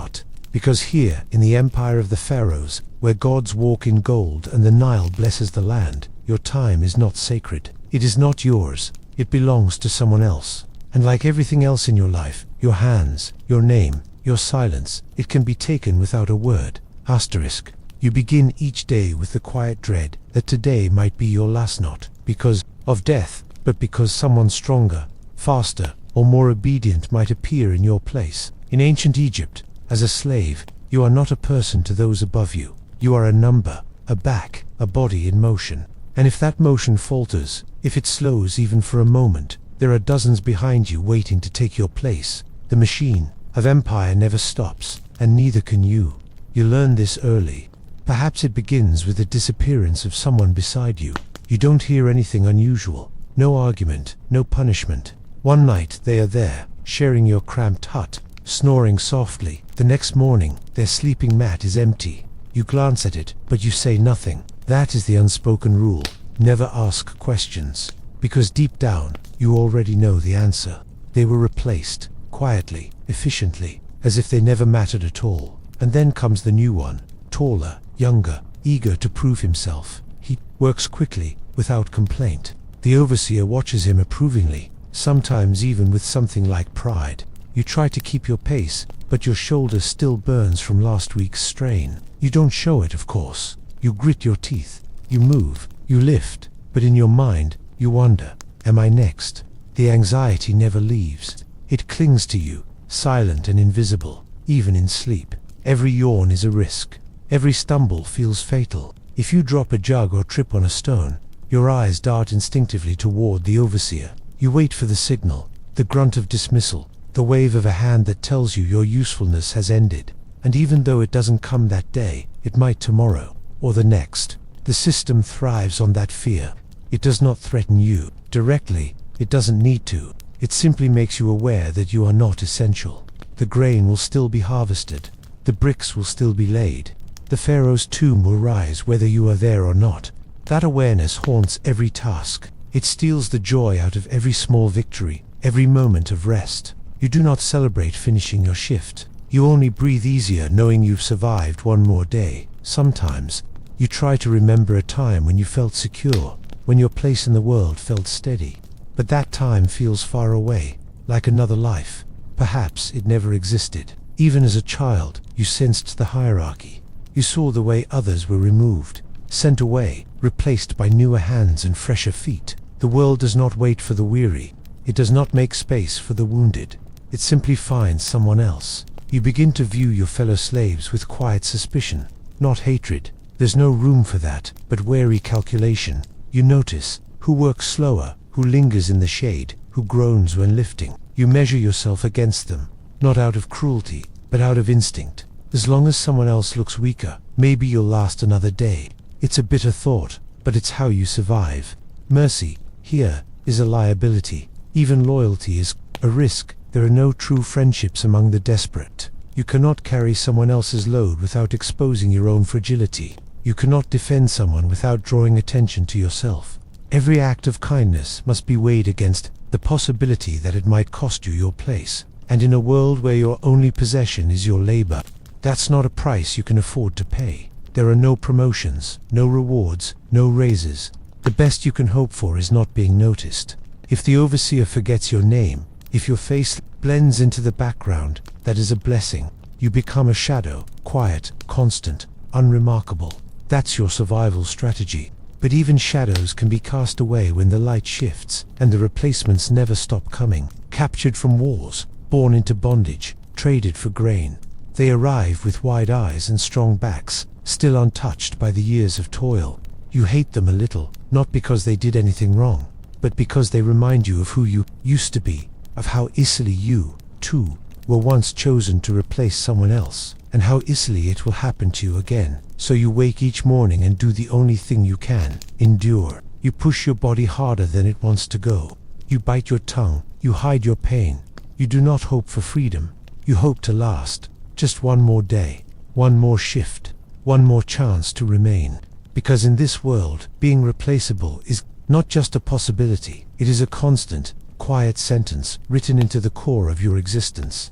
Because here, in the empire of the pharaohs, where gods walk in gold and the Nile blesses the land, your time is not sacred. It is not yours. It belongs to someone else. And like everything else in your life, your hands, your name, your silence, it can be taken without a word. Asterisk. You begin each day with the quiet dread that today might be your last, not because of death, but because someone stronger, faster, or more obedient might appear in your place. In ancient Egypt, as a slave, you are not a person to those above you. You are a number, a back, a body in motion. And if that motion falters, if it slows even for a moment, there are dozens behind you waiting to take your place. The machine of empire never stops, and neither can you. You learn this early. Perhaps it begins with the disappearance of someone beside you. You don't hear anything unusual, no argument, no punishment. One night they are there, sharing your cramped hut, snoring softly. The next morning, their sleeping mat is empty. You glance at it, but you say nothing. That is the unspoken rule. Never ask questions, because deep down, you already know the answer. They were replaced, quietly, efficiently, as if they never mattered at all. And then comes the new one, taller, younger, eager to prove himself. He works quickly, without complaint. The overseer watches him approvingly, sometimes even with something like pride. You try to keep your pace, but your shoulder still burns from last week's strain. You don't show it, of course. You grit your teeth. You move. You lift. But in your mind, you wonder, am I next? The anxiety never leaves. It clings to you, silent and invisible, even in sleep. Every yawn is a risk. Every stumble feels fatal. If you drop a jug or trip on a stone, your eyes dart instinctively toward the overseer. You wait for the signal, the grunt of dismissal, the wave of a hand that tells you your usefulness has ended. And even though it doesn't come that day, it might tomorrow, or the next. The system thrives on that fear. It does not threaten you directly. It doesn't need to. It simply makes you aware that you are not essential. The grain will still be harvested. The bricks will still be laid. The pharaoh's tomb will rise whether you are there or not. That awareness haunts every task. It steals the joy out of every small victory, every moment of rest. You do not celebrate finishing your shift. You only breathe easier knowing you've survived one more day. Sometimes, you try to remember a time when you felt secure, when your place in the world felt steady. But that time feels far away, like another life. Perhaps it never existed. Even as a child, you sensed the hierarchy. You saw the way others were removed, sent away, replaced by newer hands and fresher feet. The world does not wait for the weary. It does not make space for the wounded. It simply finds someone else. You begin to view your fellow slaves with quiet suspicion, not hatred. There's no room for that, but wary calculation. You notice who works slower, who lingers in the shade, who groans when lifting. You measure yourself against them, not out of cruelty, but out of instinct. As long as someone else looks weaker, maybe you'll last another day. It's a bitter thought, but it's how you survive. Mercy, here, is a liability. Even loyalty is a risk. There are no true friendships among the desperate. You cannot carry someone else's load without exposing your own fragility. You cannot defend someone without drawing attention to yourself. Every act of kindness must be weighed against the possibility that it might cost you your place. And in a world where your only possession is your labor, that's not a price you can afford to pay. There are no promotions, no rewards, no raises. The best you can hope for is not being noticed. If the overseer forgets your name, if your face blends into the background, that is a blessing. You become a shadow, quiet, constant, unremarkable. That's your survival strategy. But even shadows can be cast away when the light shifts, and the replacements never stop coming. Captured from wars, born into bondage, traded for grain. They arrive with wide eyes and strong backs, still untouched by the years of toil. You hate them a little, not because they did anything wrong, but because they remind you of who you used to be, of how easily you, too, were once chosen to replace someone else, and how easily it will happen to you again. So you wake each morning and do the only thing you can, endure. You push your body harder than it wants to go. You bite your tongue, you hide your pain. You do not hope for freedom, you hope to last. Just one more day, one more shift, one more chance to remain. Because in this world, being replaceable is not just a possibility, it is a constant, quiet sentence written into the core of your existence.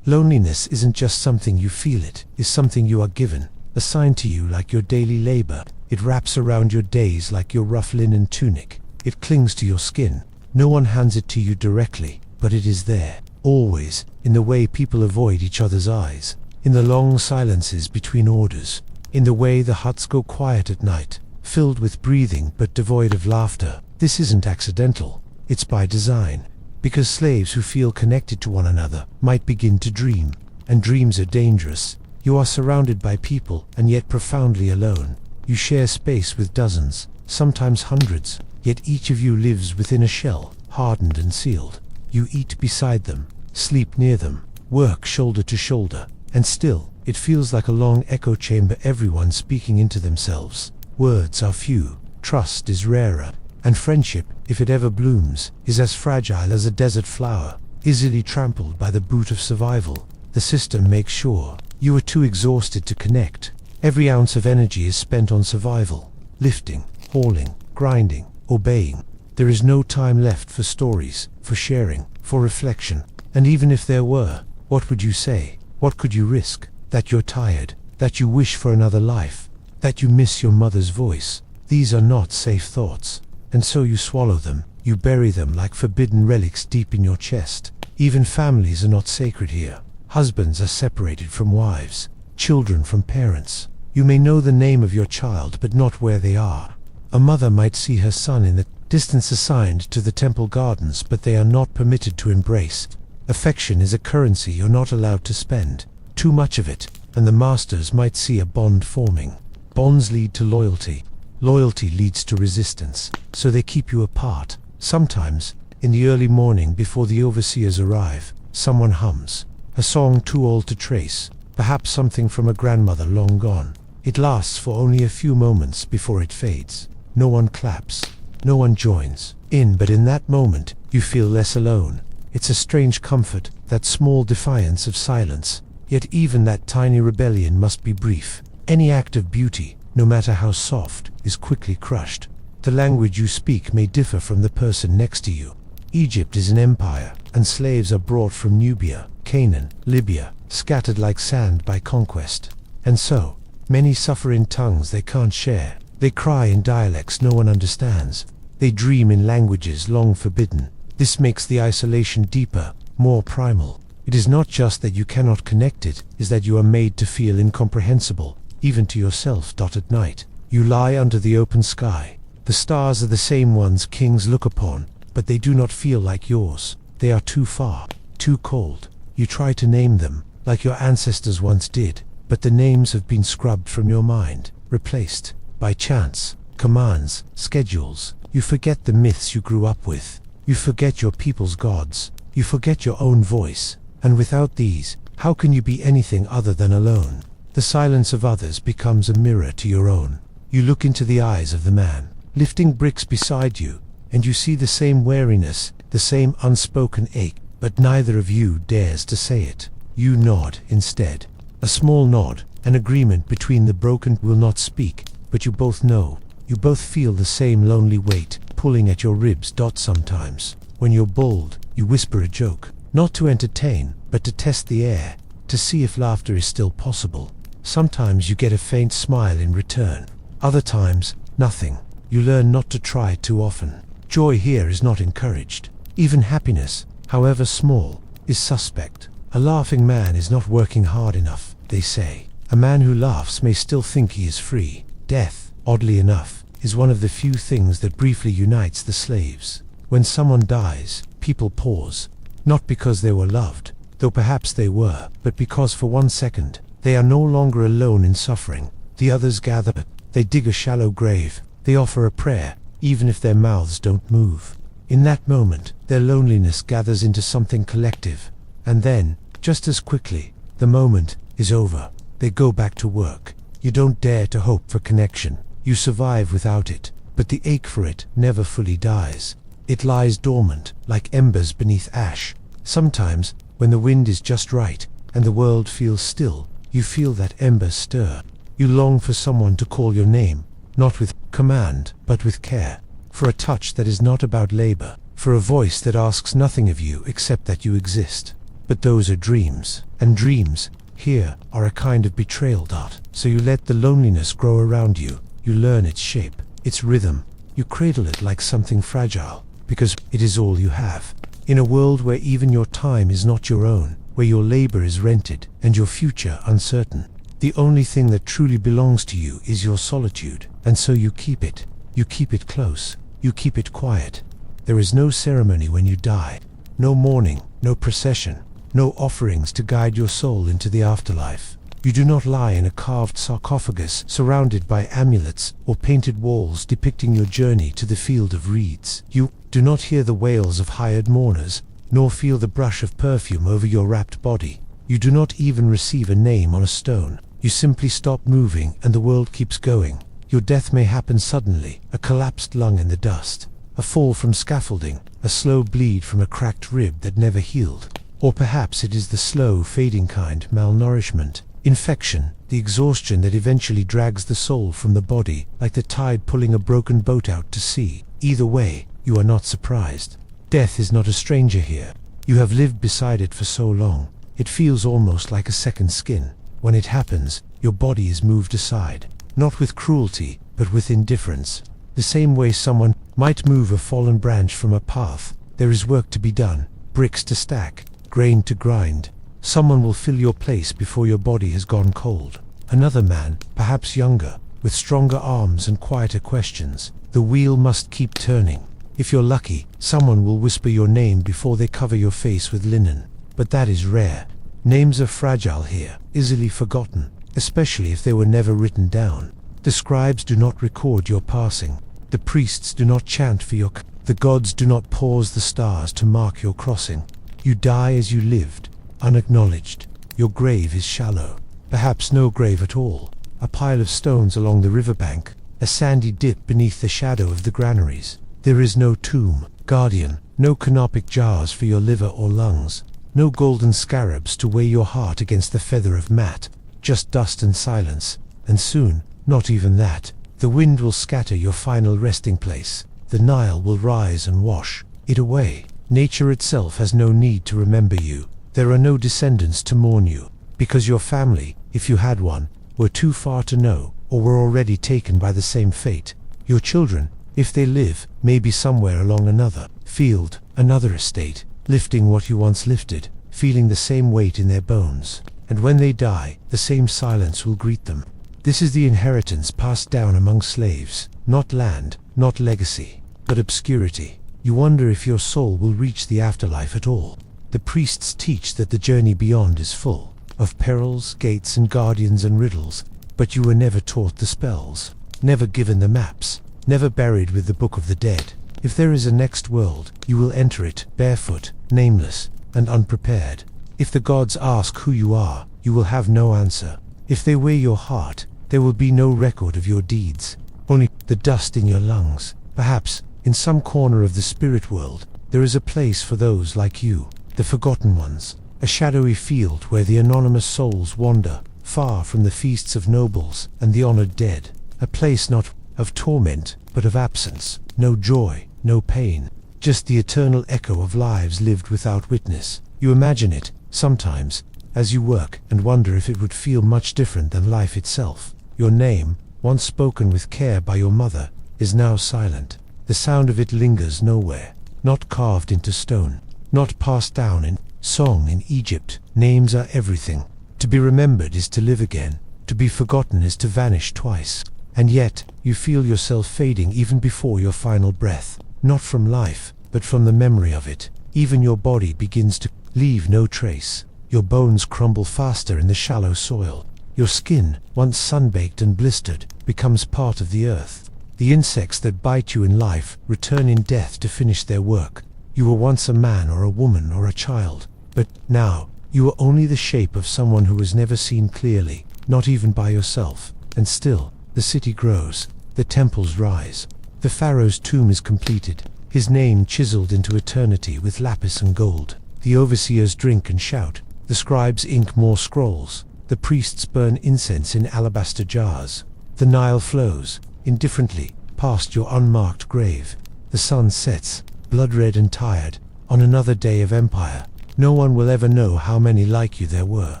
Loneliness isn't just something you feel, it is something you are given, assigned to you like your daily labor. It wraps around your days like your rough linen tunic. It clings to your skin. No one hands it to you directly, but it is there, always, in the way people avoid each other's eyes, in the long silences between orders, in the way the huts go quiet at night, filled with breathing but devoid of laughter. This isn't accidental. It's by design, because slaves who feel connected to one another might begin to dream, and dreams are dangerous. You are surrounded by people and yet profoundly alone. You share space with dozens, sometimes hundreds, yet each of you lives within a shell, hardened and sealed. You eat beside them, sleep near them, work shoulder to shoulder, and still, it feels like a long echo chamber, everyone speaking into themselves. Words are few, trust is rarer, and friendship, if it ever blooms, is as fragile as a desert flower, easily trampled by the boot of survival. The system makes sure you are too exhausted to connect. Every ounce of energy is spent on survival, lifting, hauling, grinding, obeying. There is no time left for stories, for sharing, for reflection. And even if there were, what would you say? What could you risk? That you're tired, that you wish for another life, that you miss your mother's voice. These are not safe thoughts. And so you swallow them, you bury them like forbidden relics deep in your chest. Even families are not sacred here. Husbands are separated from wives, children from parents. You may know the name of your child but not where they are. A mother might see her son in the distance assigned to the temple gardens, but they are not permitted to embrace. Affection is a currency you're not allowed to spend. Too much of it, and the masters might see a bond forming. Bonds lead to loyalty. Loyalty leads to resistance, so they keep you apart. Sometimes, in the early morning before the overseers arrive, someone hums a song too old to trace, perhaps something from a grandmother long gone. It lasts for only a few moments before it fades. No one claps, no one joins in, but in that moment, you feel less alone. It's a strange comfort, that small defiance of silence. Yet even that tiny rebellion must be brief. Any act of beauty, no matter how soft, is quickly crushed. The language you speak may differ from the person next to you. Egypt is an empire, and slaves are brought from Nubia, Canaan, Libya, scattered like sand by conquest. And so, many suffer in tongues they can't share. They cry in dialects no one understands. They dream in languages long forbidden. This makes the isolation deeper, more primal. It is not just that you cannot connect, it is that you are made to feel incomprehensible, even to yourself. At night, you lie under the open sky. The stars are the same ones kings look upon, but they do not feel like yours. They are too far, too cold. You try to name them, like your ancestors once did, but the names have been scrubbed from your mind, replaced by chants, commands, schedules. You forget the myths you grew up with. You forget your people's gods. You forget your own voice. And without these, how can you be anything other than alone? The silence of others becomes a mirror to your own. You look into the eyes of the man, lifting bricks beside you, and you see the same weariness, the same unspoken ache, but neither of you dares to say it. You nod instead. A small nod, an agreement between the broken will not speak, but you both know. You both feel the same lonely weight pulling at your ribs. Sometimes, when you're bold, you whisper a joke, not to entertain, but to test the air, to see if laughter is still possible. Sometimes you get a faint smile in return. Other times, nothing. You learn not to try too often. Joy here is not encouraged. Even happiness, however small, is suspect. A laughing man is not working hard enough, they say. A man who laughs may still think he is free. Death, oddly enough, is one of the few things that briefly unites the slaves. When someone dies, people pause, not because they were loved, though perhaps they were, but because for 1 second, they are no longer alone in suffering. The others gather, they dig a shallow grave, they offer a prayer, even if their mouths don't move. In that moment, their loneliness gathers into something collective, and then, just as quickly, the moment is over. They go back to work. You don't dare to hope for connection. You survive without it, but the ache for it never fully dies. It lies dormant, like embers beneath ash. Sometimes, when the wind is just right, and the world feels still, you feel that ember stir. You long for someone to call your name, not with command, but with care. For a touch that is not about labor, for a voice that asks nothing of you except that you exist. But those are dreams, and dreams, here, are a kind of betrayal. So you let the loneliness grow around you. You learn its shape, its rhythm. You cradle it like something fragile, because it is all you have. In a world where even your time is not your own, where your labor is rented, and your future uncertain, the only thing that truly belongs to you is your solitude, and so you keep it. You keep it close. You keep it quiet. There is no ceremony when you die. No mourning, no procession, no offerings to guide your soul into the afterlife. You do not lie in a carved sarcophagus surrounded by amulets or painted walls depicting your journey to the field of reeds. You do not hear the wails of hired mourners, nor feel the brush of perfume over your wrapped body. You do not even receive a name on a stone. You simply stop moving and the world keeps going. Your death may happen suddenly, a collapsed lung in the dust, a fall from scaffolding, a slow bleed from a cracked rib that never healed. Or perhaps it is the slow, fading kind, malnourishment, infection, the exhaustion that eventually drags the soul from the body, like the tide pulling a broken boat out to sea. Either way, you are not surprised. Death is not a stranger here. You have lived beside it for so long. It feels almost like a second skin. When it happens, your body is moved aside, not with cruelty, but with indifference. The same way someone might move a fallen branch from a path. There is work to be done, bricks to stack, grain to grind. Someone will fill your place before your body has gone cold. Another man, perhaps younger, with stronger arms and quieter questions. The wheel must keep turning. If you're lucky, someone will whisper your name before they cover your face with linen. But that is rare. Names are fragile here, easily forgotten, especially if they were never written down. The scribes do not record your passing. The priests do not chant for your the gods do not pause the stars to mark your crossing. You die as you lived, unacknowledged. Your grave is shallow, perhaps no grave at all. A pile of stones along the riverbank, a sandy dip beneath the shadow of the granaries. There is no tomb, guardian, no canopic jars for your liver or lungs. No golden scarabs to weigh your heart against the feather of mat, just dust and silence, and soon, not even that. The wind will scatter your final resting place. The Nile will rise and wash it away. Nature itself has no need to remember you. There are no descendants to mourn you, because your family, if you had one, were too far to know, or were already taken by the same fate. Your children, if they live, may be somewhere along another field, another estate, lifting what you once lifted, feeling the same weight in their bones. And when they die, the same silence will greet them. This is the inheritance passed down among slaves, not land, not legacy, but obscurity. You wonder if your soul will reach the afterlife at all. The priests teach that the journey beyond is full of perils, gates and guardians and riddles, but you were never taught the spells, never given the maps, never buried with the Book of the Dead. If there is a next world, you will enter it barefoot, nameless, and unprepared. If the gods ask who you are, you will have no answer. If they weigh your heart, there will be no record of your deeds, only the dust in your lungs. Perhaps, in some corner of the spirit world, there is a place for those like you, the forgotten ones, a shadowy field where the anonymous souls wander, far from the feasts of nobles and the honored dead. A place not of torment, but of absence, no joy, no pain, just the eternal echo of lives lived without witness. You imagine it, sometimes, as you work, and wonder if it would feel much different than life itself. Your name, once spoken with care by your mother, is now silent. The sound of it lingers nowhere, not carved into stone, not passed down in song in Egypt. Names are everything. To be remembered is to live again. To be forgotten is to vanish twice. And yet, you feel yourself fading even before your final breath. Not from life, but from the memory of it. Even your body begins to leave no trace. Your bones crumble faster in the shallow soil. Your skin, once sun-baked and blistered, becomes part of the earth. The insects that bite you in life return in death to finish their work. You were once a man or a woman or a child, but now you are only the shape of someone who was never seen clearly, not even by yourself. And still, the city grows, the temples rise. The pharaoh's tomb is completed, his name chiseled into eternity with lapis and gold. The overseers drink and shout, the scribes ink more scrolls, the priests burn incense in alabaster jars. The Nile flows, indifferently, past your unmarked grave. The sun sets, blood-red and tired, on another day of empire. No one will ever know how many like you there were,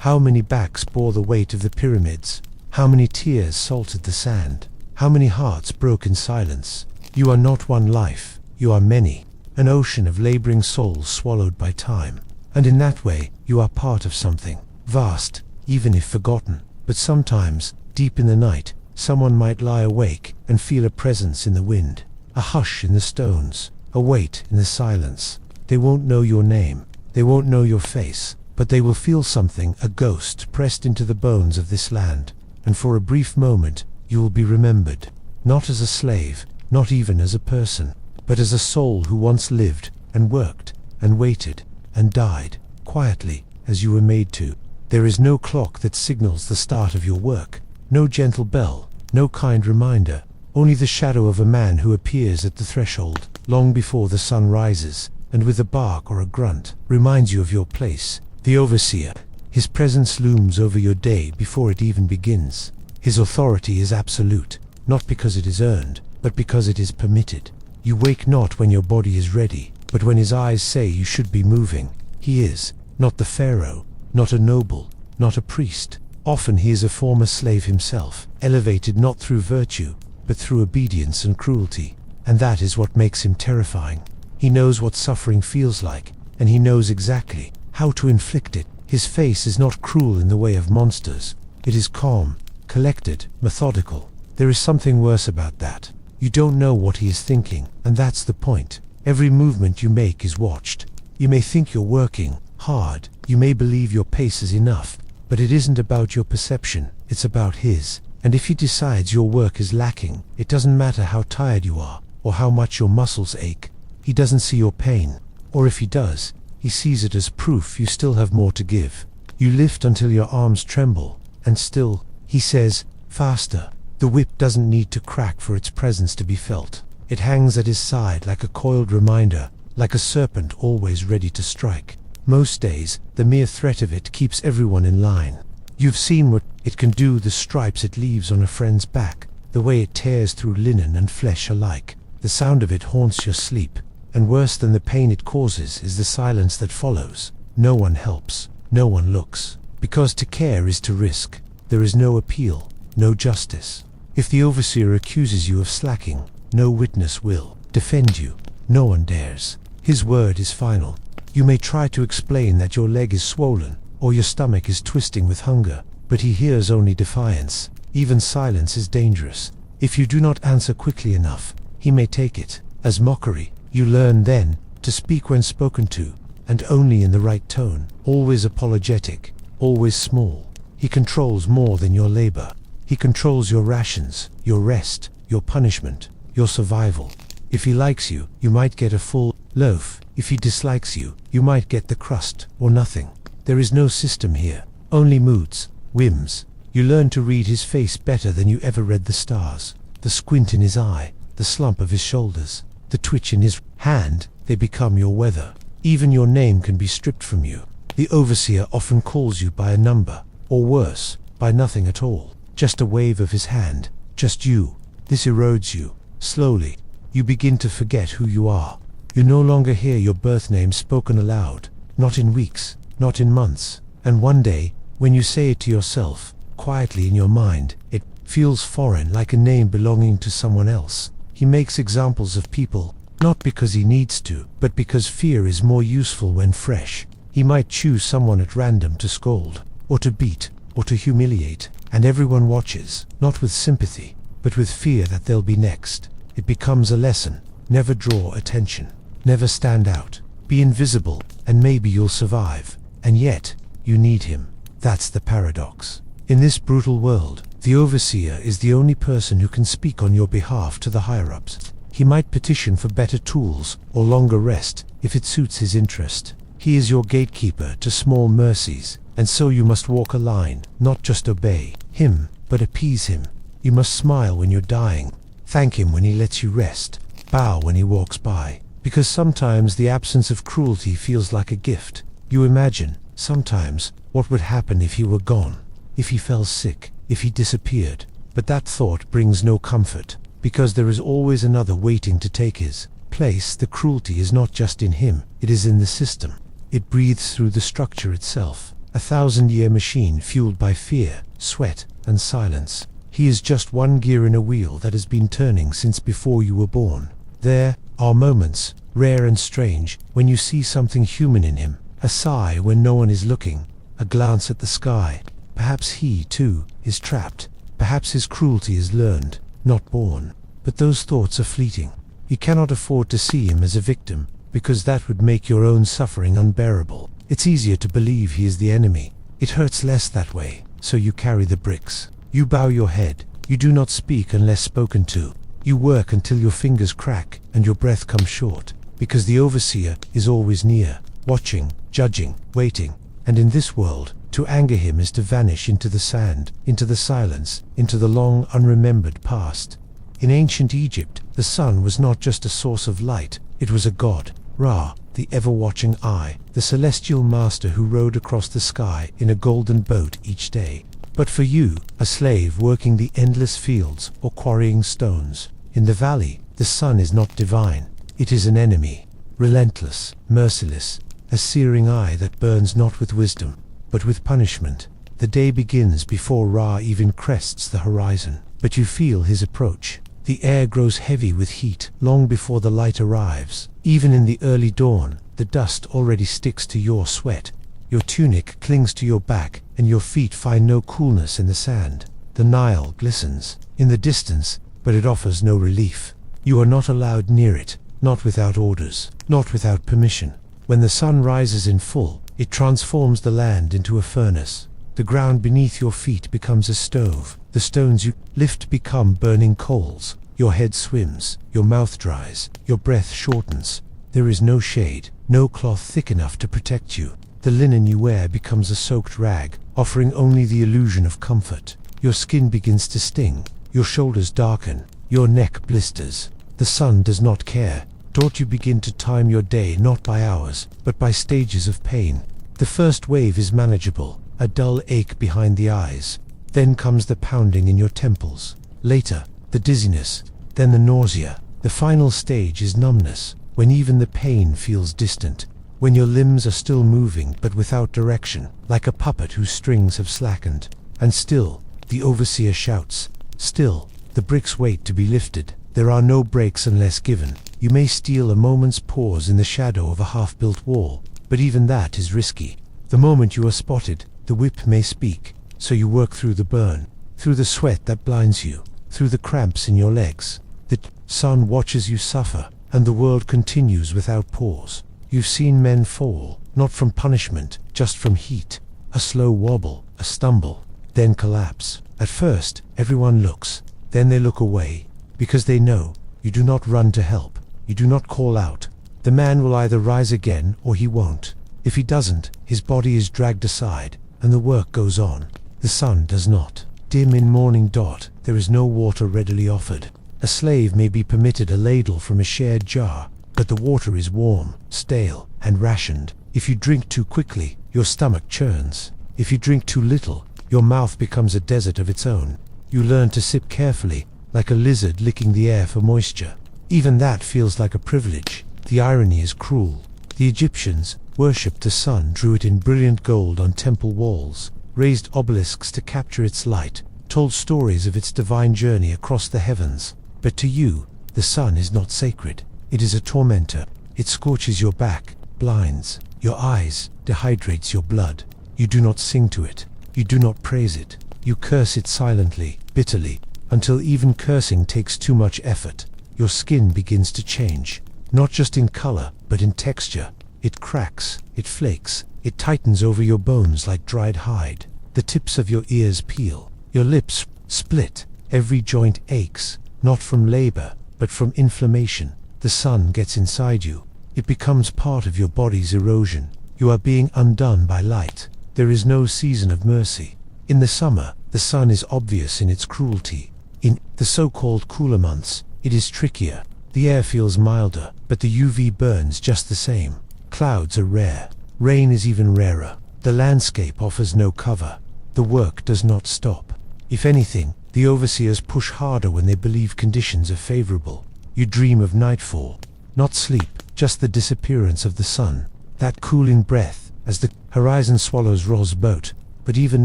how many backs bore the weight of the pyramids, how many tears salted the sand, how many hearts broke in silence. You are not one life, you are many, an ocean of laboring souls swallowed by time. And in that way, you are part of something vast, even if forgotten. But sometimes, deep in the night, someone might lie awake and feel a presence in the wind, a hush in the stones, a weight in the silence. They won't know your name, they won't know your face, but they will feel something, a ghost pressed into the bones of this land. And for a brief moment, you will be remembered, not as a slave, not even as a person, but as a soul who once lived, and worked, and waited, and died, quietly, as you were made to. There is no clock that signals the start of your work, no gentle bell, no kind reminder, only the shadow of a man who appears at the threshold, long before the sun rises, and with a bark or a grunt, reminds you of your place. The overseer, his presence looms over your day before it even begins. His authority is absolute, not because it is earned, but because it is permitted. You wake not when your body is ready, but when his eyes say you should be moving. He is, not the pharaoh, not a noble, not a priest. Often he is a former slave himself, elevated not through virtue, but through obedience and cruelty. And that is what makes him terrifying. He knows what suffering feels like, and he knows exactly how to inflict it. His face is not cruel in the way of monsters. It is calm, collected, methodical. There is something worse about that. You don't know what he is thinking, and that's the point. Every movement you make is watched. You may think you're working hard, you may believe your pace is enough, but it isn't about your perception, it's about his. And if he decides your work is lacking, it doesn't matter how tired you are, or how much your muscles ache. He doesn't see your pain, or if he does, he sees it as proof you still have more to give. You lift until your arms tremble, and still, he says, faster. The whip doesn't need to crack for its presence to be felt. It hangs at his side like a coiled reminder, like a serpent always ready to strike. Most days, the mere threat of it keeps everyone in line. You've seen what it can do, the stripes it leaves on a friend's back, the way it tears through linen and flesh alike. The sound of it haunts your sleep, and worse than the pain it causes is the silence that follows. No one helps, no one looks, because to care is to risk. There is no appeal, no justice. If the overseer accuses you of slacking, no witness will defend you. No one dares. His word is final. You may try to explain that your leg is swollen, or your stomach is twisting with hunger, but he hears only defiance. Even silence is dangerous. If you do not answer quickly enough, he may take it as mockery. You learn then to speak when spoken to, and only in the right tone. Always apologetic, always small. He controls more than your labor. He controls your rations, your rest, your punishment, your survival. If he likes you, you might get a full loaf. If he dislikes you, you might get the crust or nothing. There is no system here, only moods, whims. You learn to read his face better than you ever read the stars. The squint in his eye, the slump of his shoulders, the twitch in his hand, they become your weather. Even your name can be stripped from you. The overseer often calls you by a number, or worse, by nothing at all. Just a wave of his hand, just you. This erodes you. Slowly, you begin to forget who you are. You no longer hear your birth name spoken aloud, not in weeks, not in months. And one day, when you say it to yourself, quietly in your mind, it feels foreign, like a name belonging to someone else. He makes examples of people, not because he needs to, but because fear is more useful when fresh. He might choose someone at random to scold, or to beat, or to humiliate, and everyone watches, not with sympathy, but with fear that they'll be next. It becomes a lesson. Never draw attention. Never stand out. Be invisible, and maybe you'll survive. And yet, you need him. That's the paradox. In this brutal world, the overseer is the only person who can speak on your behalf to the higher-ups. He might petition for better tools or longer rest if it suits his interest. He is your gatekeeper to small mercies, and so you must walk a line, not just obey him, but appease him. You must smile when you're dying, thank him when he lets you rest, bow when he walks by, because sometimes the absence of cruelty feels like a gift. You imagine, sometimes, what would happen if he were gone, if he fell sick, if he disappeared. But that thought brings no comfort, because there is always another waiting to take his place. The cruelty is not just in him, it is in the system. It breathes through the structure itself, a 1,000-year machine fueled by fear, sweat, and silence. He is just one gear in a wheel that has been turning since before you were born. There are moments, rare and strange, when you see something human in him. A sigh when no one is looking, a glance at the sky. Perhaps he, too, is trapped. Perhaps his cruelty is learned, not born. But those thoughts are fleeting. You cannot afford to see him as a victim, because that would make your own suffering unbearable. It's easier to believe he is the enemy. It hurts less that way, so you carry the bricks. You bow your head. You do not speak unless spoken to. You work until your fingers crack and your breath comes short, because the overseer is always near, watching, judging, waiting. And in this world, to anger him is to vanish into the sand, into the silence, into the long unremembered past. In ancient Egypt, the sun was not just a source of light, it was a god, Ra, the ever-watching eye, the celestial master who rode across the sky in a golden boat each day. But for you, a slave working the endless fields or quarrying stones, in the valley, the sun is not divine, it is an enemy, relentless, merciless, a searing eye that burns not with wisdom, but with punishment. The day begins before Ra even crests the horizon, but you feel his approach. The air grows heavy with heat long before the light arrives. Even in the early dawn, the dust already sticks to your sweat. Your tunic clings to your back, and your feet find no coolness in the sand. The Nile glistens in the distance, but it offers no relief. You are not allowed near it, not without orders, not without permission. When the sun rises in full, it transforms the land into a furnace. The ground beneath your feet becomes a stove. The stones you lift become burning coals. Your head swims, your mouth dries, your breath shortens. There is no shade, no cloth thick enough to protect you. The linen you wear becomes a soaked rag, offering only the illusion of comfort. Your skin begins to sting, your shoulders darken, your neck blisters. The sun does not care. taught you begin to time your day not by hours, but by stages of pain. The first wave is manageable, a dull ache behind the eyes. Then comes the pounding in your temples. Later, the dizziness, then the nausea. The final stage is numbness, when even the pain feels distant, when your limbs are still moving but without direction, like a puppet whose strings have slackened. And still, the overseer shouts. Still, the bricks wait to be lifted. There are no breaks unless given. You may steal a moment's pause in the shadow of a half-built wall, but even that is risky. The moment you are spotted, the whip may speak, so you work through the burn, through the sweat that blinds you, through the cramps in your legs. The sun watches you suffer, and the world continues without pause. You've seen men fall, not from punishment, just from heat. A slow wobble, a stumble, then collapse. At first, everyone looks, then they look away, because they know you do not run to help, you do not call out. The man will either rise again or he won't. If he doesn't, his body is dragged aside, and the work goes on. The sun does not. Dim in morning dot, there is no water readily offered. A slave may be permitted a ladle from a shared jar, but the water is warm, stale, and rationed. If you drink too quickly, your stomach churns. If you drink too little, your mouth becomes a desert of its own. You learn to sip carefully, like a lizard licking the air for moisture. Even that feels like a privilege. The irony is cruel. The Egyptians worshipped the sun, drew it in brilliant gold on temple walls, raised obelisks to capture its light, told stories of its divine journey across the heavens. But to you, the sun is not sacred. It is a tormentor. It scorches your back, blinds your eyes, dehydrates your blood. You do not sing to it. You do not praise it. You curse it silently, bitterly, until even cursing takes too much effort. Your skin begins to change, not just in color, but in texture. It cracks, it flakes, it tightens over your bones like dried hide. The tips of your ears peel. Your lips split. Every joint aches, not from labor, but from inflammation. The sun gets inside you. It becomes part of your body's erosion. You are being undone by light. There is no season of mercy. In the summer, the sun is obvious in its cruelty. In the so-called cooler months, it is trickier. The air feels milder, but the UV burns just the same. Clouds are rare. Rain is even rarer. The landscape offers no cover. The work does not stop. If anything, the overseers push harder when they believe conditions are favorable. You dream of nightfall. Not sleep, just the disappearance of the sun. That cooling breath, as the horizon swallows Ro's boat. But even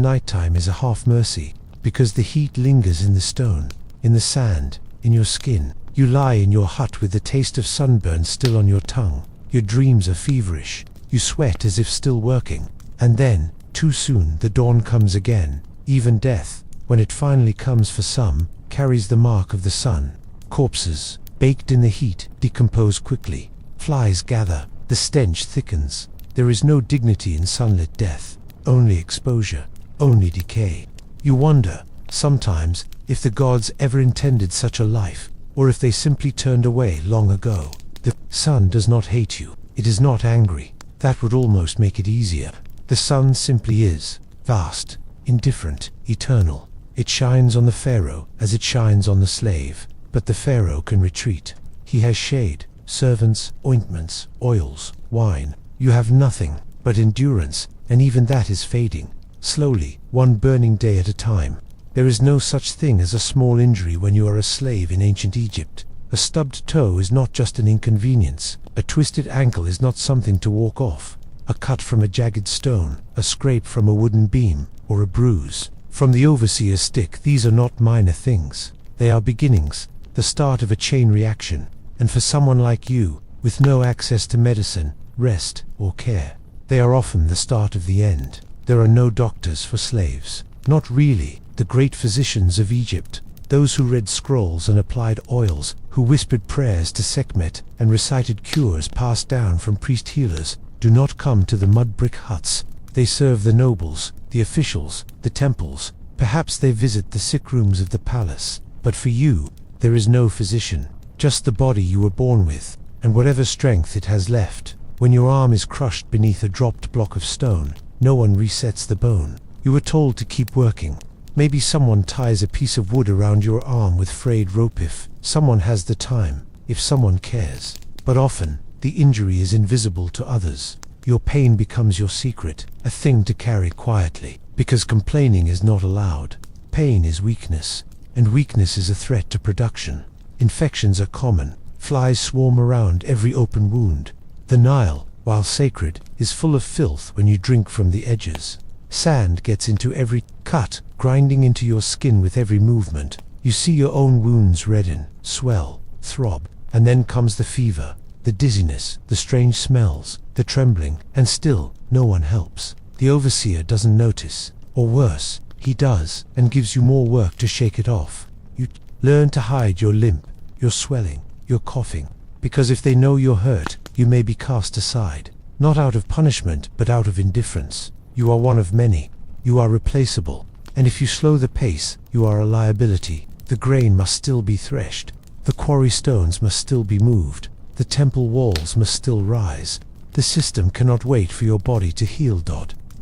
nighttime is a half mercy, because the heat lingers in the stone, in the sand, in your skin. You lie in your hut with the taste of sunburn still on your tongue. Your dreams are feverish. You sweat as if still working. And then, too soon, the dawn comes again. Even death, when it finally comes for some, carries the mark of the sun. Corpses, baked in the heat, decompose quickly. Flies gather. The stench thickens. There is no dignity in sunlit death. Only exposure. Only decay. You wonder, sometimes, if the gods ever intended such a life, or if they simply turned away long ago. The sun does not hate you. It is not angry. That would almost make it easier. The sun simply is. Vast, indifferent, eternal. It shines on the pharaoh as it shines on the slave. But the pharaoh can retreat. He has shade, servants, ointments, oils, wine. You have nothing but endurance, and even that is fading. Slowly, one burning day at a time. There is no such thing as a small injury when you are a slave in ancient Egypt. A stubbed toe is not just an inconvenience. A twisted ankle is not something to walk off. A cut from a jagged stone, a scrape from a wooden beam, or a bruise from the overseer's stick, these are not minor things. They are beginnings, the start of a chain reaction. And for someone like you, with no access to medicine, rest, or care, they are often the start of the end. There are no doctors for slaves. Not really. The great physicians of Egypt, those who read scrolls and applied oils, who whispered prayers to Sekhmet and recited cures passed down from priest-healers, do not come to the mud-brick huts. They serve the nobles, the officials, the temples. Perhaps they visit the sick rooms of the palace. But for you, there is no physician, just the body you were born with, and whatever strength it has left. When your arm is crushed beneath a dropped block of stone, no one resets the bone. You were told to keep working. Maybe someone ties a piece of wood around your arm with frayed rope if someone has the time, if someone cares. But often, the injury is invisible to others. Your pain becomes your secret, a thing to carry quietly, because complaining is not allowed. Pain is weakness, and weakness is a threat to production. Infections are common. Flies swarm around every open wound. The Nile, while sacred, is full of filth when you drink from the edges. Sand gets into every cut, grinding into your skin with every movement. You see your own wounds redden, swell, throb, and then comes the fever, the dizziness, the strange smells, the trembling, and still, no one helps. The overseer doesn't notice, or worse, he does, and gives you more work to shake it off. You learn to hide your limp, your swelling, your coughing, because if they know you're hurt, you may be cast aside, not out of punishment, but out of indifference. You are one of many. You are replaceable, and if you slow the pace, you are a liability. The grain must still be threshed. The quarry stones must still be moved. The temple walls must still rise. The system cannot wait for your body to heal.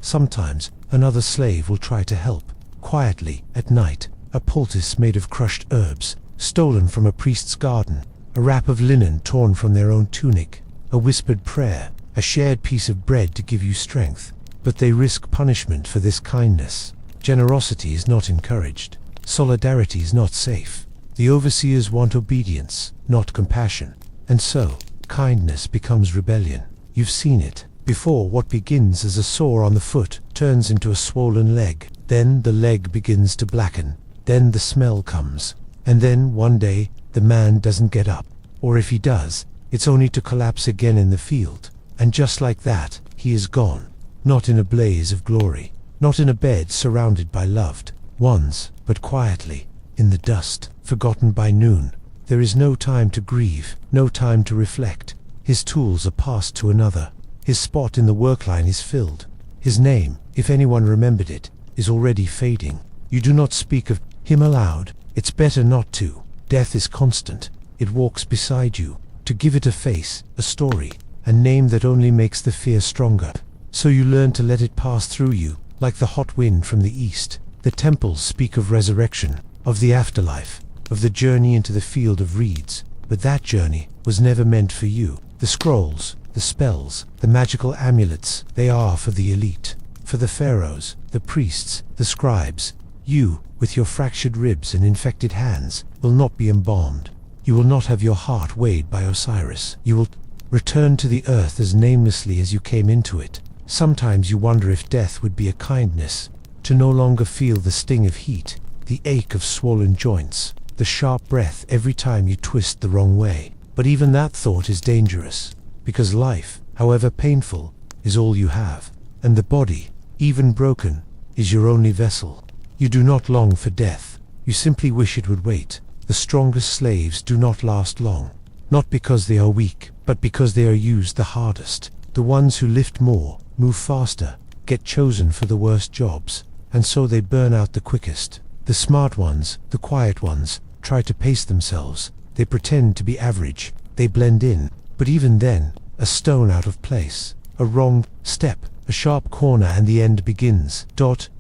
Sometimes, another slave will try to help. Quietly, at night, a poultice made of crushed herbs, stolen from a priest's garden, a wrap of linen torn from their own tunic, a whispered prayer, a shared piece of bread to give you strength. But they risk punishment for this kindness. Generosity is not encouraged. Solidarity is not safe. The overseers want obedience, not compassion. And so, kindness becomes rebellion. You've seen it before. What begins as a sore on the foot turns into a swollen leg. Then the leg begins to blacken. Then the smell comes. And then, one day, the man doesn't get up. Or if he does, it's only to collapse again in the field. And just like that, he is gone. Not in a blaze of glory. Not in a bed surrounded by loved ones, but quietly, in the dust, forgotten by noon. There is no time to grieve, no time to reflect. His tools are passed to another. His spot in the workline is filled. His name, if anyone remembered it, is already fading. You do not speak of him aloud. It's better not to. Death is constant. It walks beside you. To give it a face, a story, a name that only makes the fear stronger. So you learn to let it pass through you, like the hot wind from the east. The temples speak of resurrection, of the afterlife, of the journey into the field of reeds. But that journey was never meant for you. The scrolls, the spells, the magical amulets, they are for the elite. For the pharaohs, the priests, the scribes. You, with your fractured ribs and infected hands, will not be embalmed. You will not have your heart weighed by Osiris. You will return to the earth as namelessly as you came into it. Sometimes you wonder if death would be a kindness, to no longer feel the sting of heat, the ache of swollen joints, the sharp breath every time you twist the wrong way. But even that thought is dangerous, because life, however painful, is all you have, and the body, even broken, is your only vessel. You do not long for death, you simply wish it would wait. The strongest slaves do not last long, not because they are weak, but because they are used the hardest. The ones who lift more, move faster, get chosen for the worst jobs, and so they burn out the quickest. The smart ones, the quiet ones, try to pace themselves. They pretend to be average, they blend in, but even then, a stone out of place, a wrong step, a sharp corner and the end begins.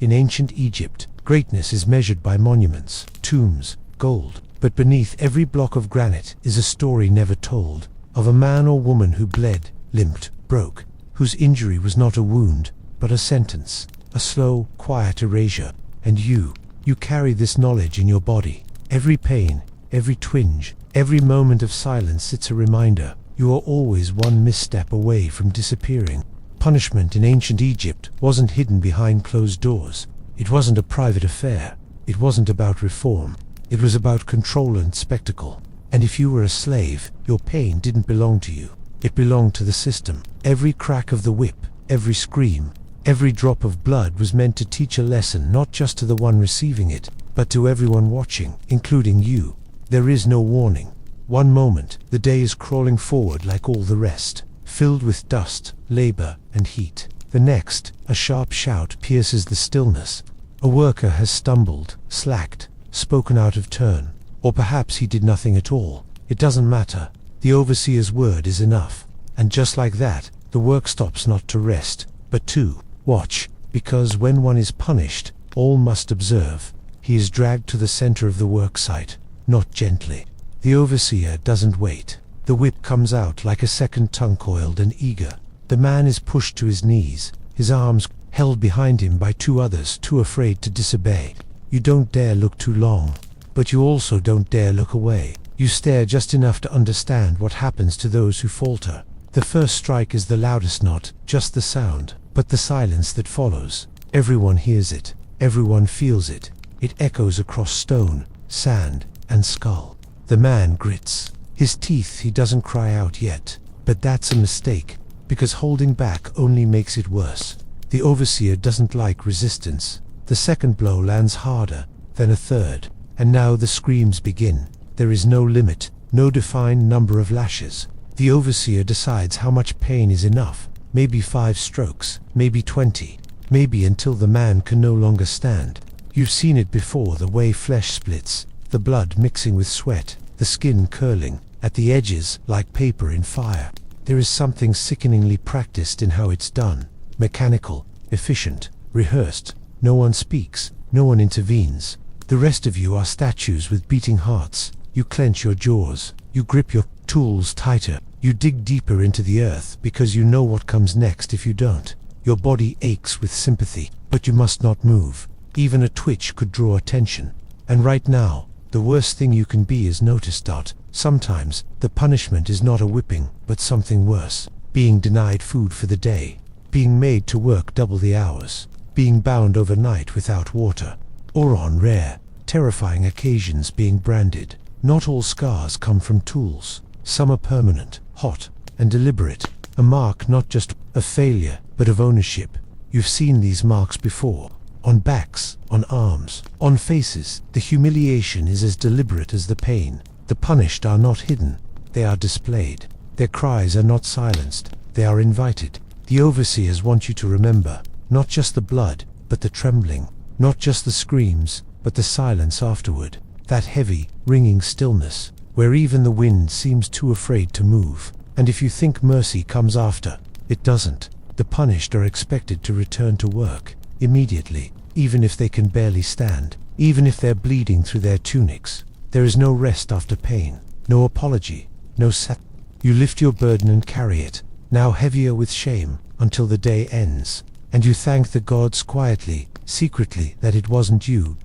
In ancient Egypt, greatness is measured by monuments, tombs, gold, but beneath every block of granite is a story never told, of a man or woman who bled, limped, broke, whose injury was not a wound, but a sentence, a slow, quiet erasure. And you carry this knowledge in your body. Every pain, every twinge, every moment of silence, it's a reminder. You are always one misstep away from disappearing. Punishment in ancient Egypt wasn't hidden behind closed doors. It wasn't a private affair. It wasn't about reform. It was about control and spectacle. And if you were a slave, your pain didn't belong to you. It belonged to the system. Every crack of the whip, every scream, every drop of blood was meant to teach a lesson, not just to the one receiving it, but to everyone watching, including you. There is no warning. One moment, the day is crawling forward like all the rest, filled with dust, labor, and heat. The next, a sharp shout pierces the stillness. A worker has stumbled, slacked, spoken out of turn, or perhaps he did nothing at all. It doesn't matter. The overseer's word is enough. And just like that, the work stops, not to rest, but to watch, because when one is punished, all must observe. He is dragged to the center of the work site, not gently. The overseer doesn't wait. The whip comes out like a second tongue, coiled and eager. The man is pushed to his knees, his arms held behind him by two others too afraid to disobey. You don't dare look too long, but you also don't dare look away. You stare just enough to understand what happens to those who falter. The first strike is the loudest, not just the sound, but the silence that follows. Everyone hears it, everyone feels it. It echoes across stone, sand, and skull. The man grits his teeth. He doesn't cry out yet, but that's a mistake, because holding back only makes it worse. The overseer doesn't like resistance. The second blow lands harder, then a third, and now the screams begin. There is no limit, no defined number of lashes. The overseer decides how much pain is enough. Maybe 5 strokes, maybe 20, maybe until the man can no longer stand. You've seen it before, the way flesh splits, the blood mixing with sweat, the skin curling at the edges like paper in fire. There is something sickeningly practiced in how it's done. Mechanical, efficient, rehearsed. No one speaks, no one intervenes. The rest of you are statues with beating hearts. You clench your jaws, you grip your tools tighter, you dig deeper into the earth because you know what comes next if you don't. Your body aches with sympathy, but you must not move. Even a twitch could draw attention. And right now, the worst thing you can be is noticed. Sometimes, the punishment is not a whipping, but something worse. Being denied food for the day. Being made to work double the hours. Being bound overnight without water. Or on rare, terrifying occasions being branded. Not all scars come from tools. Some are permanent, hot, and deliberate. A mark not just of failure, but of ownership. You've seen these marks before. On backs, on arms, on faces. The humiliation is as deliberate as the pain. The punished are not hidden. They are displayed. Their cries are not silenced. They are invited. The overseers want you to remember, not just the blood, but the trembling. Not just the screams, but the silence afterward. That heavy, ringing stillness, where even the wind seems too afraid to move. And if you think mercy comes after, it doesn't. The punished are expected to return to work immediately, even if they can barely stand, even if they're bleeding through their tunics. There is no rest after pain, no apology, no set. You lift your burden and carry it, now heavier with shame, until the day ends, and you thank the gods quietly, secretly, that it wasn't you.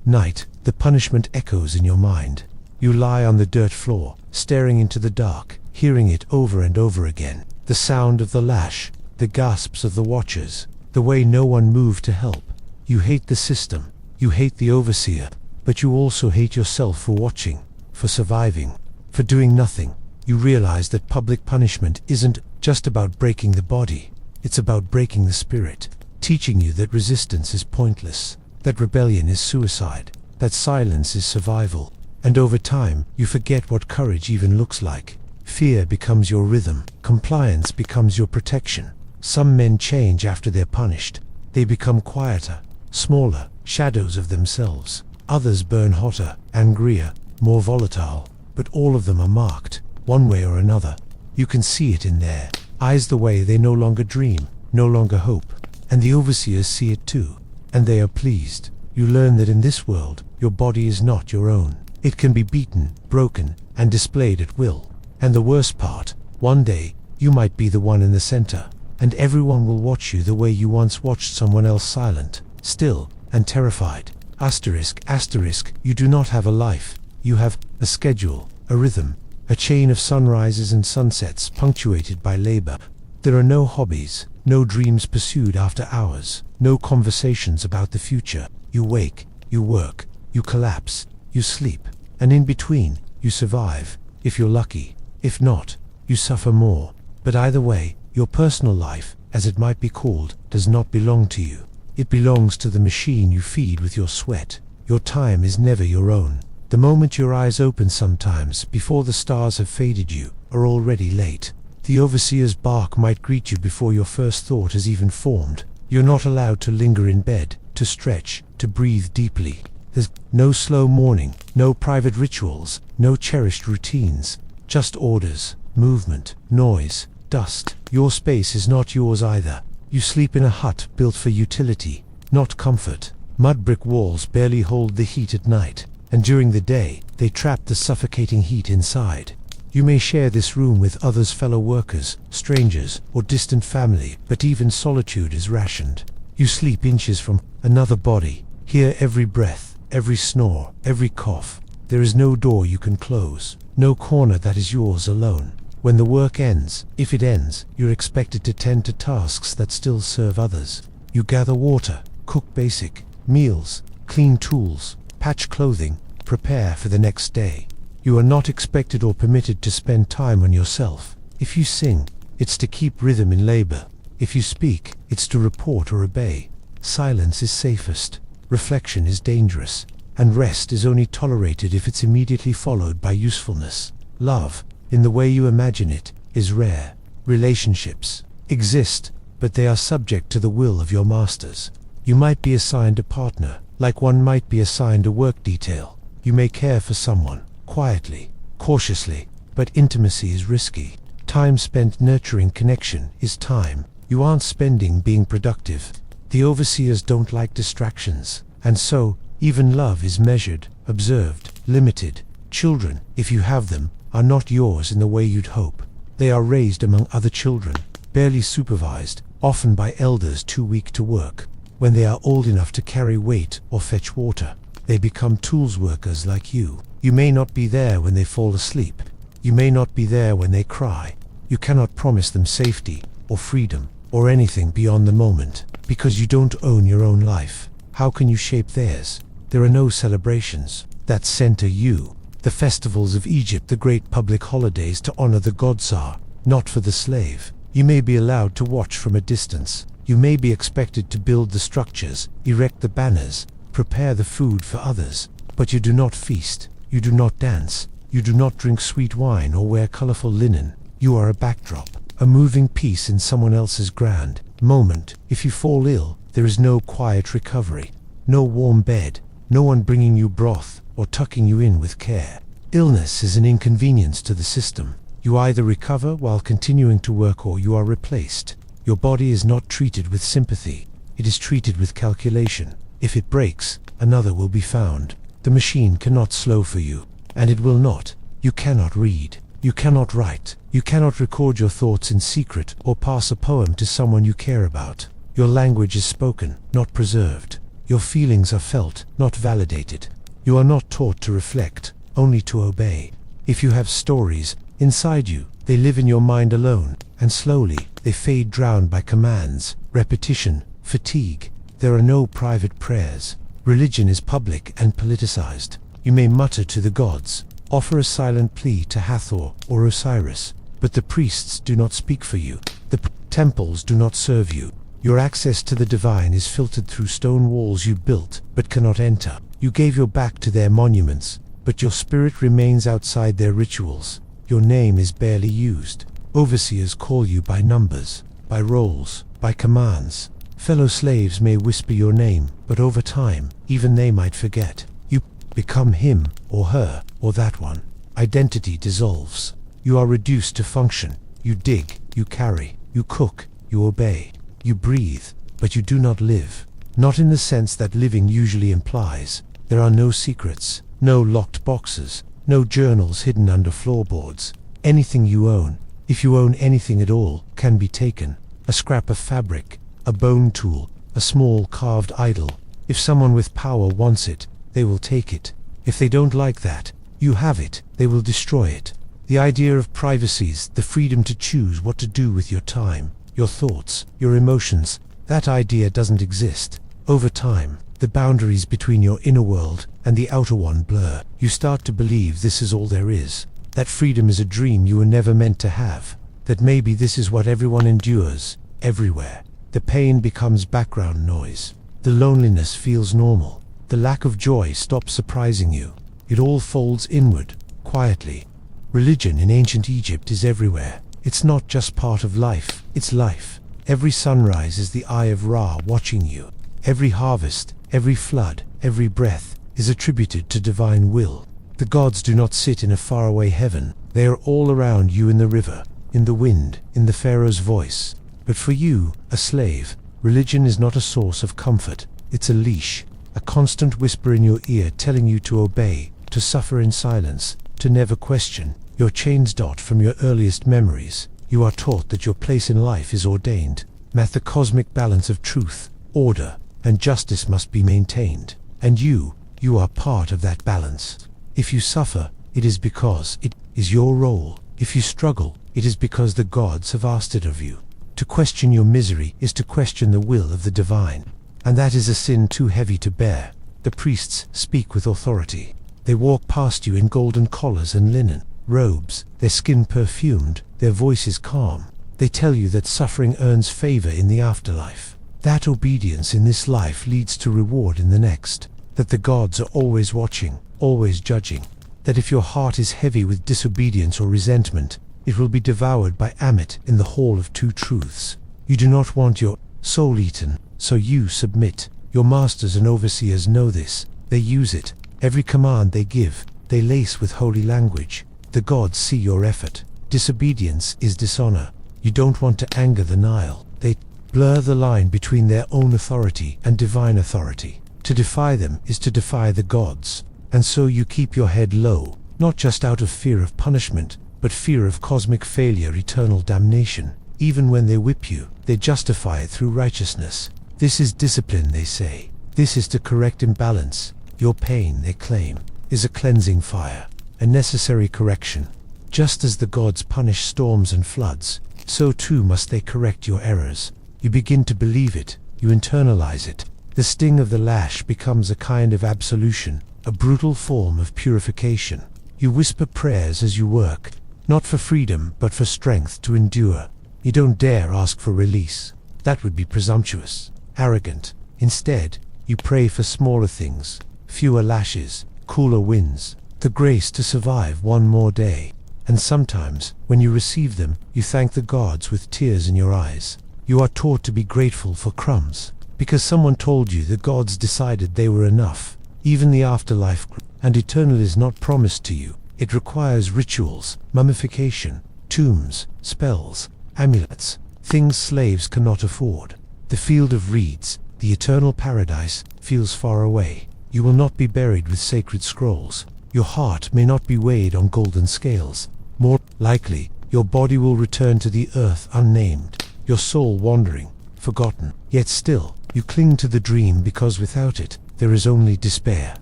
Night, the punishment echoes in your mind. You lie on the dirt floor, staring into the dark, hearing it over and over again. The sound of the lash, the gasps of the watchers, the way no one moved to help. You hate the system, you hate the overseer, but you also hate yourself for watching, for surviving, for doing nothing. You realize that public punishment isn't just about breaking the body, it's about breaking the spirit, teaching you that resistance is pointless, that rebellion is suicide, that silence is survival. And over time, you forget what courage even looks like. Fear becomes your rhythm, compliance becomes your protection. Some men change after they're punished. They become quieter, smaller, shadows of themselves. Others burn hotter, angrier, more volatile, but all of them are marked, one way or another. You can see it in their eyes, the way they no longer dream, no longer hope. And the overseers see it too, and they are pleased. You learn that in this world, your body is not your own. It can be beaten, broken, and displayed at will. And the worst part, one day, you might be the one in the center, and everyone will watch you the way you once watched someone else, silent, still, and terrified. Asterisk, you do not have a life. You have a schedule, a rhythm, a chain of sunrises and sunsets punctuated by labor. There are no hobbies, no dreams pursued after hours, no conversations about the future. You wake, you work, you collapse, you sleep, and in between, you survive, if you're lucky. If not, you suffer more. But either way, your personal life, as it might be called, does not belong to you. It belongs to the machine you feed with your sweat. Your time is never your own. The moment your eyes open sometimes, before the stars have faded, you are already late. The overseer's bark might greet you before your first thought has even formed. You're not allowed to linger in bed, to stretch, to breathe deeply. There's no slow morning, no private rituals, no cherished routines. Just orders, movement, noise, dust. Your space is not yours either. You sleep in a hut built for utility, not comfort. Mud brick walls barely hold the heat at night, and during the day, they trap the suffocating heat inside. You may share this room with others, fellow workers, strangers, or distant family, but even solitude is rationed. You sleep inches from another body, hear every breath, every snore, every cough. There is no door you can close, no corner that is yours alone. When the work ends, if it ends, you're expected to tend to tasks that still serve others. You gather water, cook basic meals, clean tools, patch clothing, prepare for the next day. You are not expected or permitted to spend time on yourself. If you sing, it's to keep rhythm in labor. If you speak, it's to report or obey. Silence is safest, reflection is dangerous, and rest is only tolerated if it's immediately followed by usefulness. Love, in the way you imagine it, is rare. Relationships exist, but they are subject to the will of your masters. You might be assigned a partner, like one might be assigned a work detail. You may care for someone, quietly, cautiously, but intimacy is risky. Time spent nurturing connection is time you aren't spending being productive. The overseers don't like distractions, and so, even love is measured, observed, limited. Children, if you have them, are not yours in the way you'd hope. They are raised among other children, barely supervised, often by elders too weak to work. When they are old enough to carry weight or fetch water, they become tools workers like you. You may not be there when they fall asleep. You may not be there when they cry. You cannot promise them safety, or freedom, or anything beyond the moment, because you don't own your own life. How can you shape theirs? There are no celebrations that center you. The festivals of Egypt, the great public holidays to honor the gods, are not for the slave. You may be allowed to watch from a distance. You may be expected to build the structures, erect the banners, prepare the food for others, but you do not feast, you do not dance, you do not drink sweet wine or wear colorful linen. You are a backdrop, a moving piece in someone else's grand moment. If you fall ill, there is no quiet recovery, no warm bed, no one bringing you broth or tucking you in with care. Illness is an inconvenience to the system. You either recover while continuing to work or you are replaced. Your body is not treated with sympathy, it is treated with calculation. If it breaks, another will be found. The machine cannot slow for you, and it will not. You cannot read, you cannot write, you cannot record your thoughts in secret or pass a poem to someone you care about. Your language is spoken, not preserved. Your feelings are felt, not validated. You are not taught to reflect, only to obey. If you have stories inside you, they live in your mind alone, and slowly they fade, drowned by commands, repetition, fatigue. There are no private prayers. Religion is public and politicized. You may mutter to the gods, offer a silent plea to Hathor or Osiris, but the priests do not speak for you. The temples do not serve you. Your access to the divine is filtered through stone walls you built but cannot enter. You gave your back to their monuments, but your spirit remains outside their rituals. Your name is barely used. Overseers call you by numbers, by roles, by commands. Fellow slaves may whisper your name, but over time, even they might forget. You become him, or her, or that one. Identity dissolves. You are reduced to function. You dig, you carry, you cook, you obey. You breathe, but you do not live. Not in the sense that living usually implies. There are no secrets, no locked boxes, no journals hidden under floorboards. Anything you own, if you own anything at all, can be taken. A scrap of fabric, a bone tool, a small carved idol. If someone with power wants it, they will take it. If they don't like that, you have it, they will destroy it. The idea of privacy is the freedom to choose what to do with your time, your thoughts, your emotions. That idea doesn't exist. Over time, the boundaries between your inner world and the outer one blur. You start to believe this is all there is. That freedom is a dream you were never meant to have. That maybe this is what everyone endures, everywhere. The pain becomes background noise. The loneliness feels normal. The lack of joy stops surprising you. It all folds inward, quietly. Religion in ancient Egypt is everywhere. It's not just part of life, it's life. Every sunrise is the eye of Ra watching you. Every harvest, every flood, every breath is attributed to divine will. The gods do not sit in a faraway heaven. They are all around you, in the river, in the wind, in the pharaoh's voice. But for you, a slave, religion is not a source of comfort. It's a leash, a constant whisper in your ear telling you to obey, to suffer in silence, to never question. Your chains dot from your earliest memories. You are taught that your place in life is ordained. The cosmic balance of truth, order, and justice must be maintained. And you are part of that balance. If you suffer, it is because it is your role. If you struggle, it is because the gods have asked it of you. To question your misery is to question the will of the divine. And that is a sin too heavy to bear. The priests speak with authority. They walk past you in golden collars and linen robes, their skin perfumed, their voices calm. They tell you that suffering earns favor in the afterlife. That obedience in this life leads to reward in the next. That the gods are always watching, always judging. That if your heart is heavy with disobedience or resentment, it will be devoured by Amit in the Hall of Two Truths. You do not want your soul eaten, so you submit. Your masters and overseers know this. They use it. Every command they give, they lace with holy language. The gods see your effort. Disobedience is dishonor. You don't want to anger the Nile. They blur the line between their own authority and divine authority. To defy them is to defy the gods. And so you keep your head low, not just out of fear of punishment, but fear of cosmic failure, eternal damnation. Even when they whip you, they justify it through righteousness. This is discipline, they say. This is to correct imbalance. Your pain, they claim, is a cleansing fire, a necessary correction. Just as the gods punish storms and floods, so too must they correct your errors. You begin to believe it, you internalize it. The sting of the lash becomes a kind of absolution, a brutal form of purification. You whisper prayers as you work, not for freedom but for strength to endure. You don't dare ask for release. That would be presumptuous, arrogant. Instead, you pray for smaller things, fewer lashes, cooler winds, the grace to survive one more day. And sometimes, when you receive them, you thank the gods with tears in your eyes. You are taught to be grateful for crumbs, because someone told you the gods decided they were enough. Even the afterlife and eternal is not promised to you. It requires rituals, mummification, tombs, spells, amulets, things slaves cannot afford. The field of reeds, the eternal paradise, feels far away. You will not be buried with sacred scrolls. Your heart may not be weighed on golden scales. More likely, your body will return to the earth unnamed, your soul wandering, forgotten. Yet still, you cling to the dream because without it, there is only despair.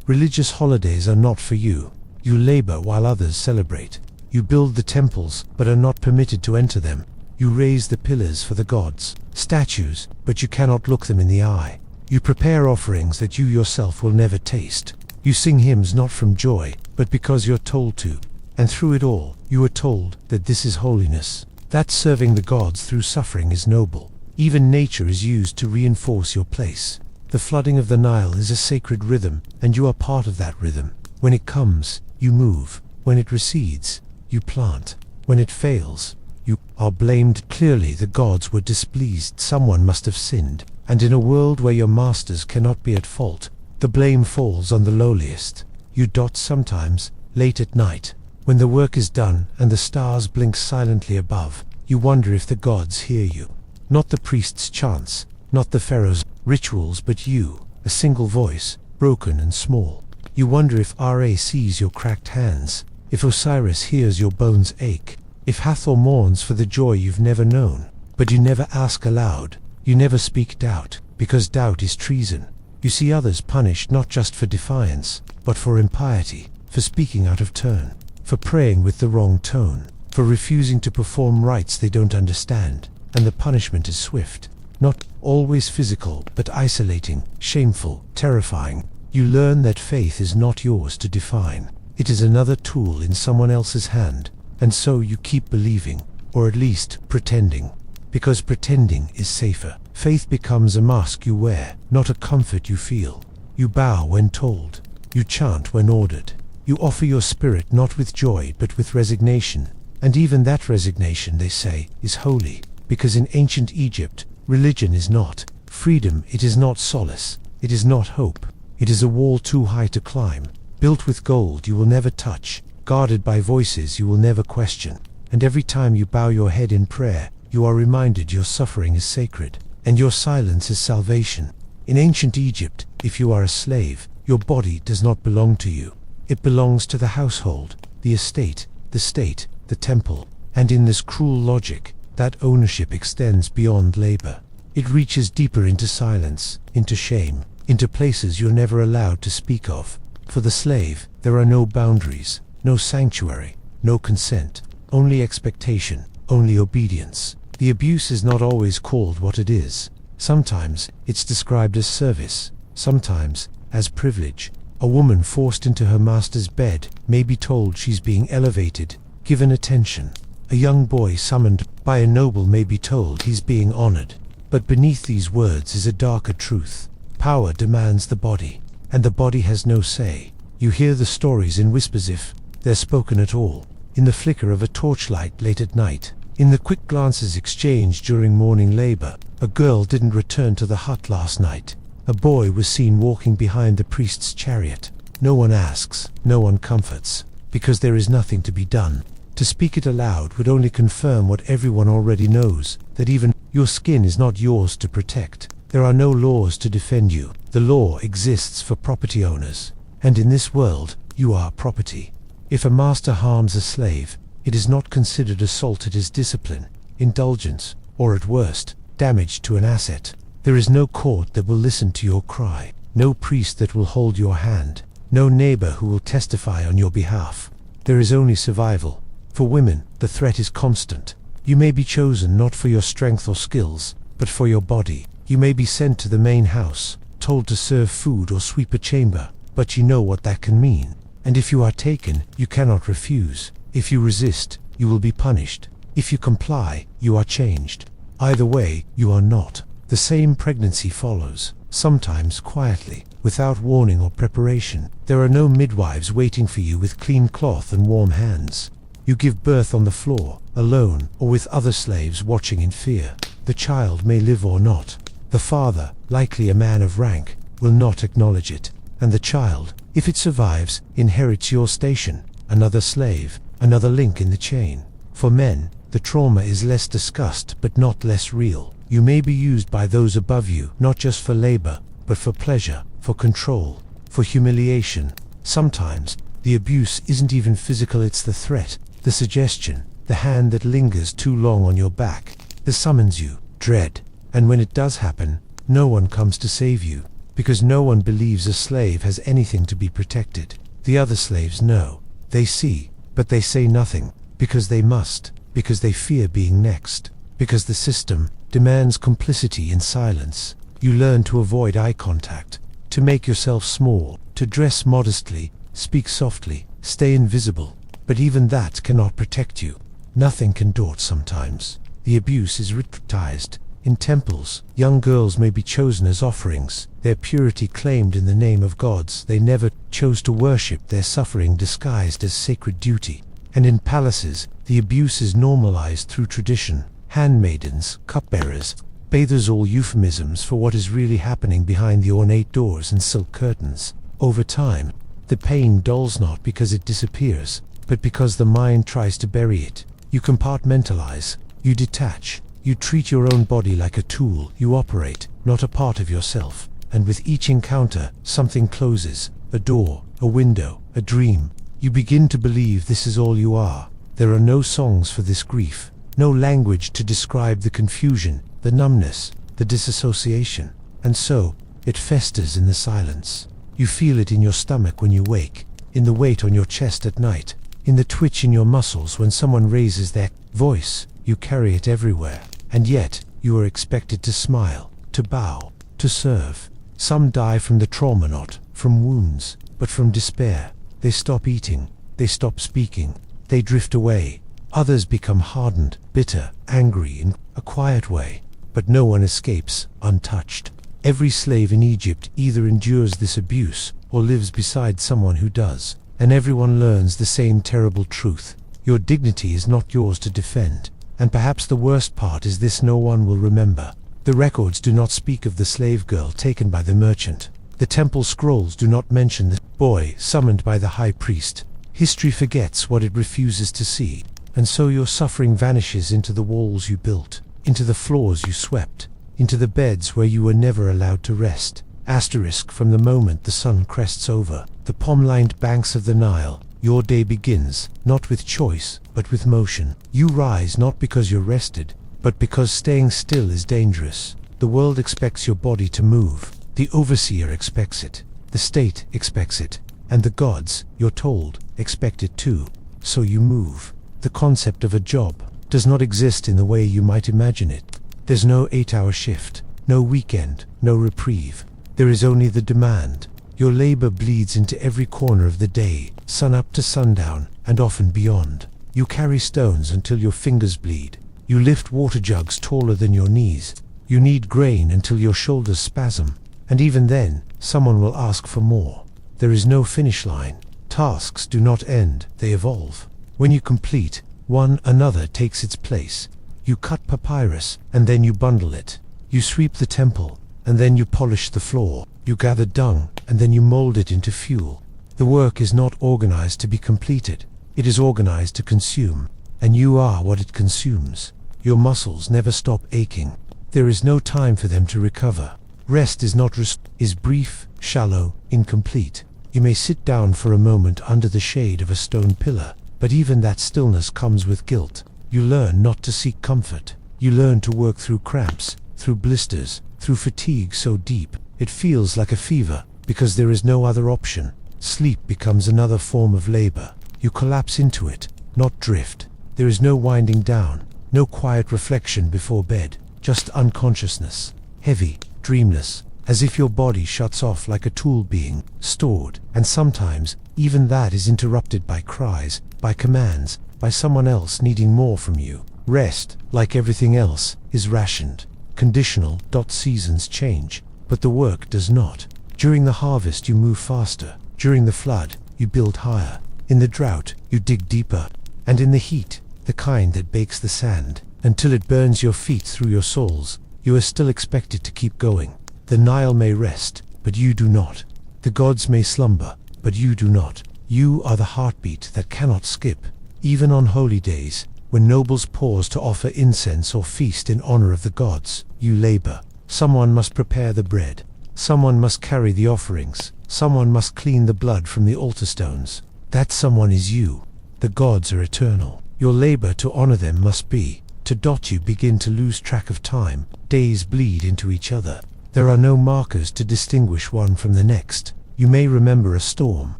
Religious holidays are not for you. You labor while others celebrate. You build the temples, but are not permitted to enter them. You raise the pillars for the gods, statues, but you cannot look them in the eye. You prepare offerings that you yourself will never taste. You sing hymns not from joy, but because you're told to. And through it all, you are told that this is holiness. That serving the gods through suffering is noble. Even nature is used to reinforce your place. The flooding of the Nile is a sacred rhythm, and you are part of that rhythm. When it comes, you move. When it recedes, you plant. When it fails, you are blamed. Clearly the gods were displeased. Someone must have sinned. And in a world where your masters cannot be at fault, the blame falls on the lowliest. You dot sometimes, late at night, when the work is done and the stars blink silently above. You wonder if the gods hear you. Not the priest's chants, not the pharaoh's rituals, but you, a single voice, broken and small. You wonder if Ra sees your cracked hands, if Osiris hears your bones ache, if Hathor mourns for the joy you've never known. But you never ask aloud, you never speak doubt, because doubt is treason. You see others punished not just for defiance, but for impiety, for speaking out of turn, for praying with the wrong tone, for refusing to perform rites they don't understand. And the punishment is swift, not always physical, but isolating, shameful, terrifying. You learn that faith is not yours to define. It is another tool in someone else's hand, and so you keep believing, or at least pretending. Because pretending is safer. Faith becomes a mask you wear, not a comfort you feel. You bow when told. You chant when ordered. You offer your spirit not with joy but with resignation. And even that resignation, they say, is holy. Because in ancient Egypt, religion is not freedom, it is not solace, it is not hope. It is a wall too high to climb, built with gold you will never touch, guarded by voices you will never question. And every time you bow your head in prayer, you are reminded your suffering is sacred, and your silence is salvation. In ancient Egypt, if you are a slave, your body does not belong to you. It belongs to the household, the estate, the state, the temple. And in this cruel logic, that ownership extends beyond labor. It reaches deeper into silence, into shame, into places you're never allowed to speak of. For the slave, there are no boundaries, no sanctuary, no consent, only expectation, only obedience. The abuse is not always called what it is. Sometimes it's described as service, sometimes as privilege. A woman forced into her master's bed may be told she's being elevated, given attention. A young boy summoned by a noble may be told he's being honored. But beneath these words is a darker truth. Power demands the body, and the body has no say. You hear the stories in whispers if they're spoken at all, in the flicker of a torchlight late at night, in the quick glances exchanged during morning labor. A girl didn't return to the hut last night. A boy was seen walking behind the priest's chariot. No one asks, no one comforts, because there is nothing to be done. To speak it aloud would only confirm what everyone already knows, that even your skin is not yours to protect. There are no laws to defend you. The law exists for property owners, and in this world, you are property. If a master harms a slave, it is not considered assault, it is discipline, indulgence, or at worst, damage to an asset. There is no court that will listen to your cry, no priest that will hold your hand, no neighbor who will testify on your behalf. There is only survival. For women, the threat is constant. You may be chosen not for your strength or skills, but for your body. You may be sent to the main house, told to serve food or sweep a chamber, but you know what that can mean. And if you are taken, you cannot refuse. If you resist, you will be punished. If you comply, you are changed. Either way, you are not. The same pregnancy follows, sometimes quietly, without warning or preparation. There are no midwives waiting for you with clean cloth and warm hands. You give birth on the floor, alone, or with other slaves watching in fear. The child may live or not. The father, likely a man of rank, will not acknowledge it. And the child, if it survives, inherits your station, another slave, another link in the chain. For men, the trauma is less discussed but not less real. You may be used by those above you, not just for labor, but for pleasure, for control, for humiliation. Sometimes, the abuse isn't even physical, it's the threat, the suggestion, the hand that lingers too long on your back, that summons you, dread. And when it does happen, no one comes to save you, because no one believes a slave has anything to be protected. The other slaves know, they see, but they say nothing, because they must, because they fear being next, because the system demands complicity in silence. You learn to avoid eye contact, to make yourself small, to dress modestly, speak softly, stay invisible. But even that cannot protect you. Nothing can daunt sometimes. The abuse is ritualized. In temples, young girls may be chosen as offerings, their purity claimed in the name of gods they never chose to worship, their suffering disguised as sacred duty. And in palaces, the abuse is normalized through tradition. Handmaidens, cupbearers, bathers, all euphemisms for what is really happening behind the ornate doors and silk curtains. Over time, the pain dulls not because it disappears, but because the mind tries to bury it. You compartmentalize, you detach, you treat your own body like a tool, you operate, not a part of yourself. And with each encounter, something closes, a door, a window, a dream. You begin to believe this is all you are. There are no songs for this grief, no language to describe the confusion, the numbness, the disassociation. And so, it festers in the silence. You feel it in your stomach when you wake, in the weight on your chest at night, in the twitch in your muscles when someone raises their voice. You carry it everywhere, and yet you are expected to smile, to bow, to serve. Some die from the trauma, not from wounds, but from despair. They stop eating, they stop speaking, they drift away. Others become hardened, bitter, angry in a quiet way, but no one escapes untouched. Every slave in Egypt either endures this abuse or lives beside someone who does. And everyone learns the same terrible truth. Your dignity is not yours to defend. And perhaps the worst part is this: no one will remember. The records do not speak of the slave girl taken by the merchant. The temple scrolls do not mention the boy summoned by the high priest. History forgets what it refuses to see. And so your suffering vanishes into the walls you built, into the floors you swept, into the beds where you were never allowed to rest. Asterisk from the moment the sun crests over the palm-lined banks of the Nile, Your day begins, not with choice, but with motion. You rise not because you're rested, but because staying still is dangerous. The world expects your body to move. The overseer expects it. The state expects it. And the gods, you're told, expect it too. So you move. The concept of a job does not exist in the way you might imagine it. There's no 8-hour shift, no weekend, no reprieve. There is only the demand. Your labor bleeds into every corner of the day, sun up to sundown, and often beyond. You carry stones until your fingers bleed. You lift water jugs taller than your knees. You knead grain until your shoulders spasm. And even then, someone will ask for more. There is no finish line. Tasks do not end, they evolve. When you complete one, another takes its place. You cut papyrus, and then you bundle it. You sweep the temple, and then you polish the floor. You gather dung, and then you mold it into fuel. The work is not organized to be completed. It is organized to consume, and you are what it consumes. Your muscles never stop aching. There is no time for them to recover. Rest is brief, shallow, incomplete. You may sit down for a moment under the shade of a stone pillar, but even that stillness comes with guilt. You learn not to seek comfort. You learn to work through cramps, through blisters, through fatigue so deep it feels like a fever, because there is no other option. Sleep becomes another form of labor. You collapse into it, not drift. There is no winding down, no quiet reflection before bed, just unconsciousness, heavy, dreamless, as if your body shuts off like a tool being stored, and sometimes even that is interrupted by cries, by commands, by someone else needing more from you. Rest, like everything else, is rationed, conditional. Seasons change, but the work does not. During the harvest you move faster. During the flood, you build higher. In the drought, you dig deeper. And in the heat, the kind that bakes the sand, until it burns your feet through your soles, you are still expected to keep going. The Nile may rest, but you do not. The gods may slumber, but you do not. You are the heartbeat that cannot skip. Even on holy days, when nobles pause to offer incense or feast in honor of the gods, you labor. Someone must prepare the bread. Someone must carry the offerings. Someone must clean the blood from the altar stones. That someone is you. The gods are eternal. Your labor to honor them must be. You begin to lose track of time. Days bleed into each other. There are no markers to distinguish one from the next. You may remember a storm.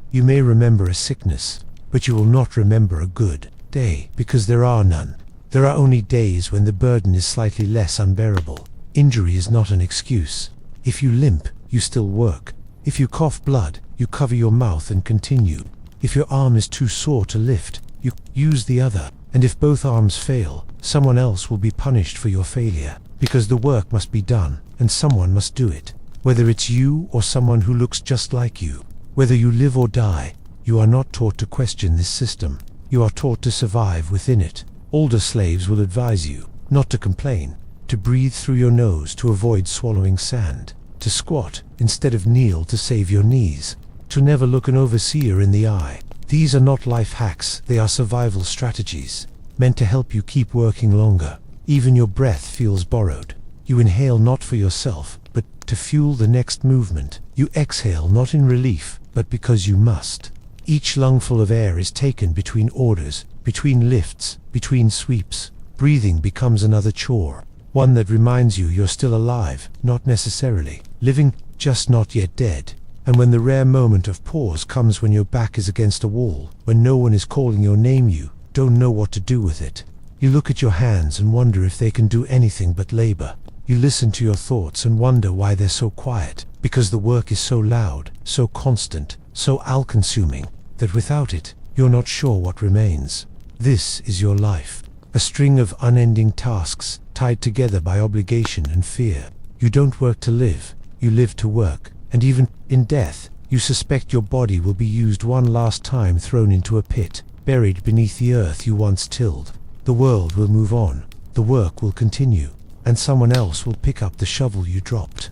You may remember a sickness. But you will not remember a good day, because there are none. There are only days when the burden is slightly less unbearable. Injury is not an excuse. If you limp, you still work. If you cough blood, you cover your mouth and continue. If your arm is too sore to lift, you use the other. And if both arms fail, someone else will be punished for your failure, because the work must be done, and someone must do it. Whether it's you or someone who looks just like you, whether you live or die, you are not taught to question this system. You are taught to survive within it. Older slaves will advise you not to complain, to breathe through your nose to avoid swallowing sand, to squat instead of kneel to save your knees, to never look an overseer in the eye. These are not life hacks, they are survival strategies, meant to help you keep working longer. Even your breath feels borrowed. You inhale not for yourself, but to fuel the next movement. You exhale not in relief, but because you must. Each lungful of air is taken between orders, between lifts, between sweeps. Breathing becomes another chore, one that reminds you you're still alive, not necessarily living, just not yet dead. And when the rare moment of pause comes, when your back is against a wall, when no one is calling your name, you don't know what to do with it. You look at your hands and wonder if they can do anything but labor. You listen to your thoughts and wonder why they're so quiet, because the work is so loud, so constant, so all-consuming, that without it, you're not sure what remains. This is your life, a string of unending tasks, tied together by obligation and fear. You don't work to live, you live to work, and even in death, you suspect your body will be used one last time, thrown into a pit, buried beneath the earth you once tilled. The world will move on, the work will continue, and someone else will pick up the shovel you dropped.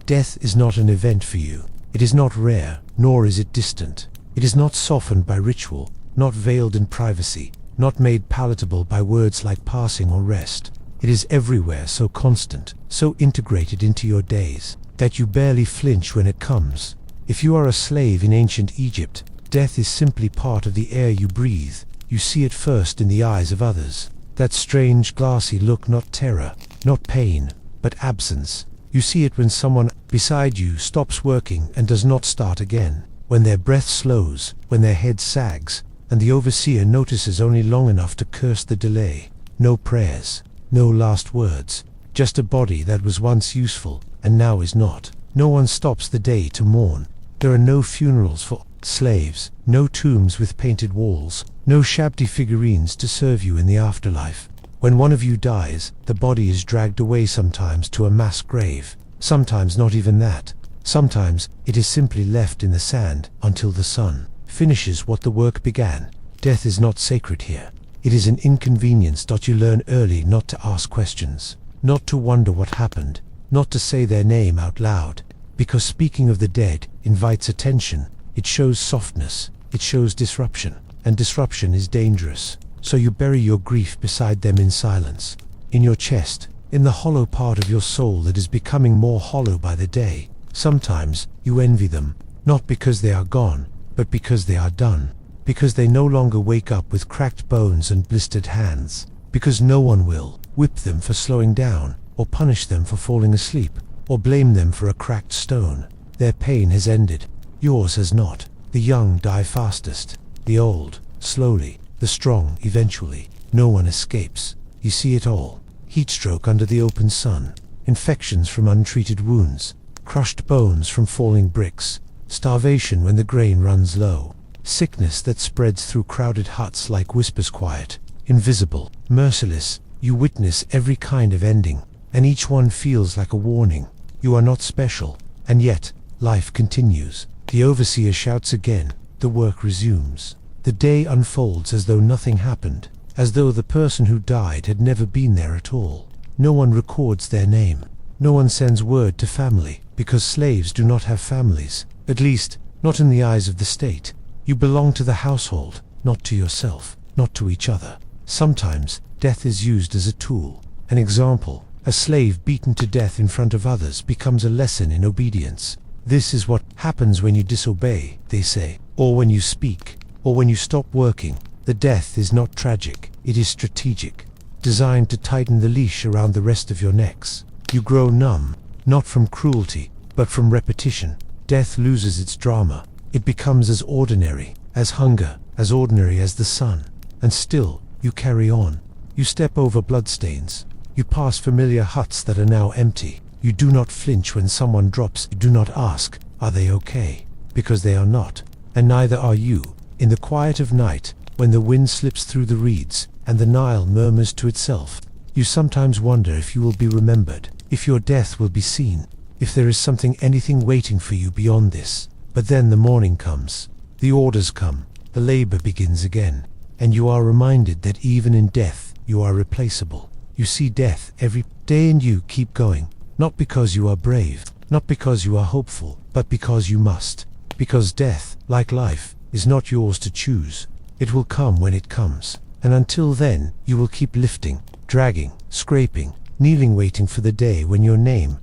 Death is not an event for you. It is not rare, nor is it distant. It is not softened by ritual, not veiled in privacy, not made palatable by words like passing or rest. It is everywhere, so constant, so integrated into your days, that you barely flinch when it comes. If you are a slave in ancient Egypt, Death is simply part of the air you breathe. You see it first in the eyes of others. That strange glassy look, not terror, not pain, but absence. You see it when someone beside you stops working and does not start again, when their breath slows, when their head sags, and the overseer notices only long enough to curse the delay. No prayers, no last words, just a body that was once useful and now is not. No one stops the day to mourn. There are no funerals for slaves, no tombs with painted walls, no shabby figurines to serve you in the afterlife. When one of you dies, the body is dragged away, sometimes to a mass grave, sometimes not even that. Sometimes it is simply left in the sand until the sun finishes what the work began. Death is not sacred here. It is an inconvenience. You learn early not to ask questions, not to wonder what happened, not to say their name out loud, because speaking of the dead invites attention. It shows softness, it shows disruption, and disruption is dangerous. So you bury your grief beside them in silence, in your chest, in the hollow part of your soul that is becoming more hollow by the day. Sometimes you envy them, not because they are gone, but because they are done, because they no longer wake up with cracked bones and blistered hands, because no one will whip them for slowing down, or punish them for falling asleep, or blame them for a cracked stone. Their pain has ended. Yours has not. The young die fastest, the old, slowly, the strong, eventually. No one escapes. You see it all. Heatstroke under the open sun, infections from untreated wounds, crushed bones from falling bricks, starvation when the grain runs low, sickness that spreads through crowded huts like whispers, quiet, invisible, merciless. You witness every kind of ending, and each one feels like a warning. You are not special, and yet life continues. The overseer shouts again. The work resumes. The day unfolds as though nothing happened, as though the person who died had never been there at all. No one records their name. No one sends word to family, because slaves do not have families, at least not in the eyes of the state. You belong to the household, not to yourself, not to each other. Sometimes death is used as a tool, an example. A slave beaten to death in front of others becomes a lesson in obedience. This is what happens when you disobey, they say, or when you speak, or when you stop working. The death is not tragic, it is strategic, designed to tighten the leash around the rest of your necks. You grow numb, not from cruelty, but from repetition. Death loses its drama. It becomes as ordinary as hunger, as ordinary as the sun. And still, you carry on. You step over bloodstains. You pass familiar huts that are now empty. You do not flinch when someone drops. You do not ask, are they okay? Because they are not. And neither are you. In the quiet of night, when the wind slips through the reeds, and the Nile murmurs to itself, you sometimes wonder if you will be remembered, if your death will be seen, if there is anything waiting for you beyond this. But then the morning comes, the orders come, the labor begins again, and you are reminded that even in death, you are replaceable. You see death every day and you keep going, not because you are brave, not because you are hopeful, but because you must. Because death, like life, is not yours to choose. It will come when it comes, and until then, you will keep lifting, dragging, scraping, kneeling, waiting for the day when your name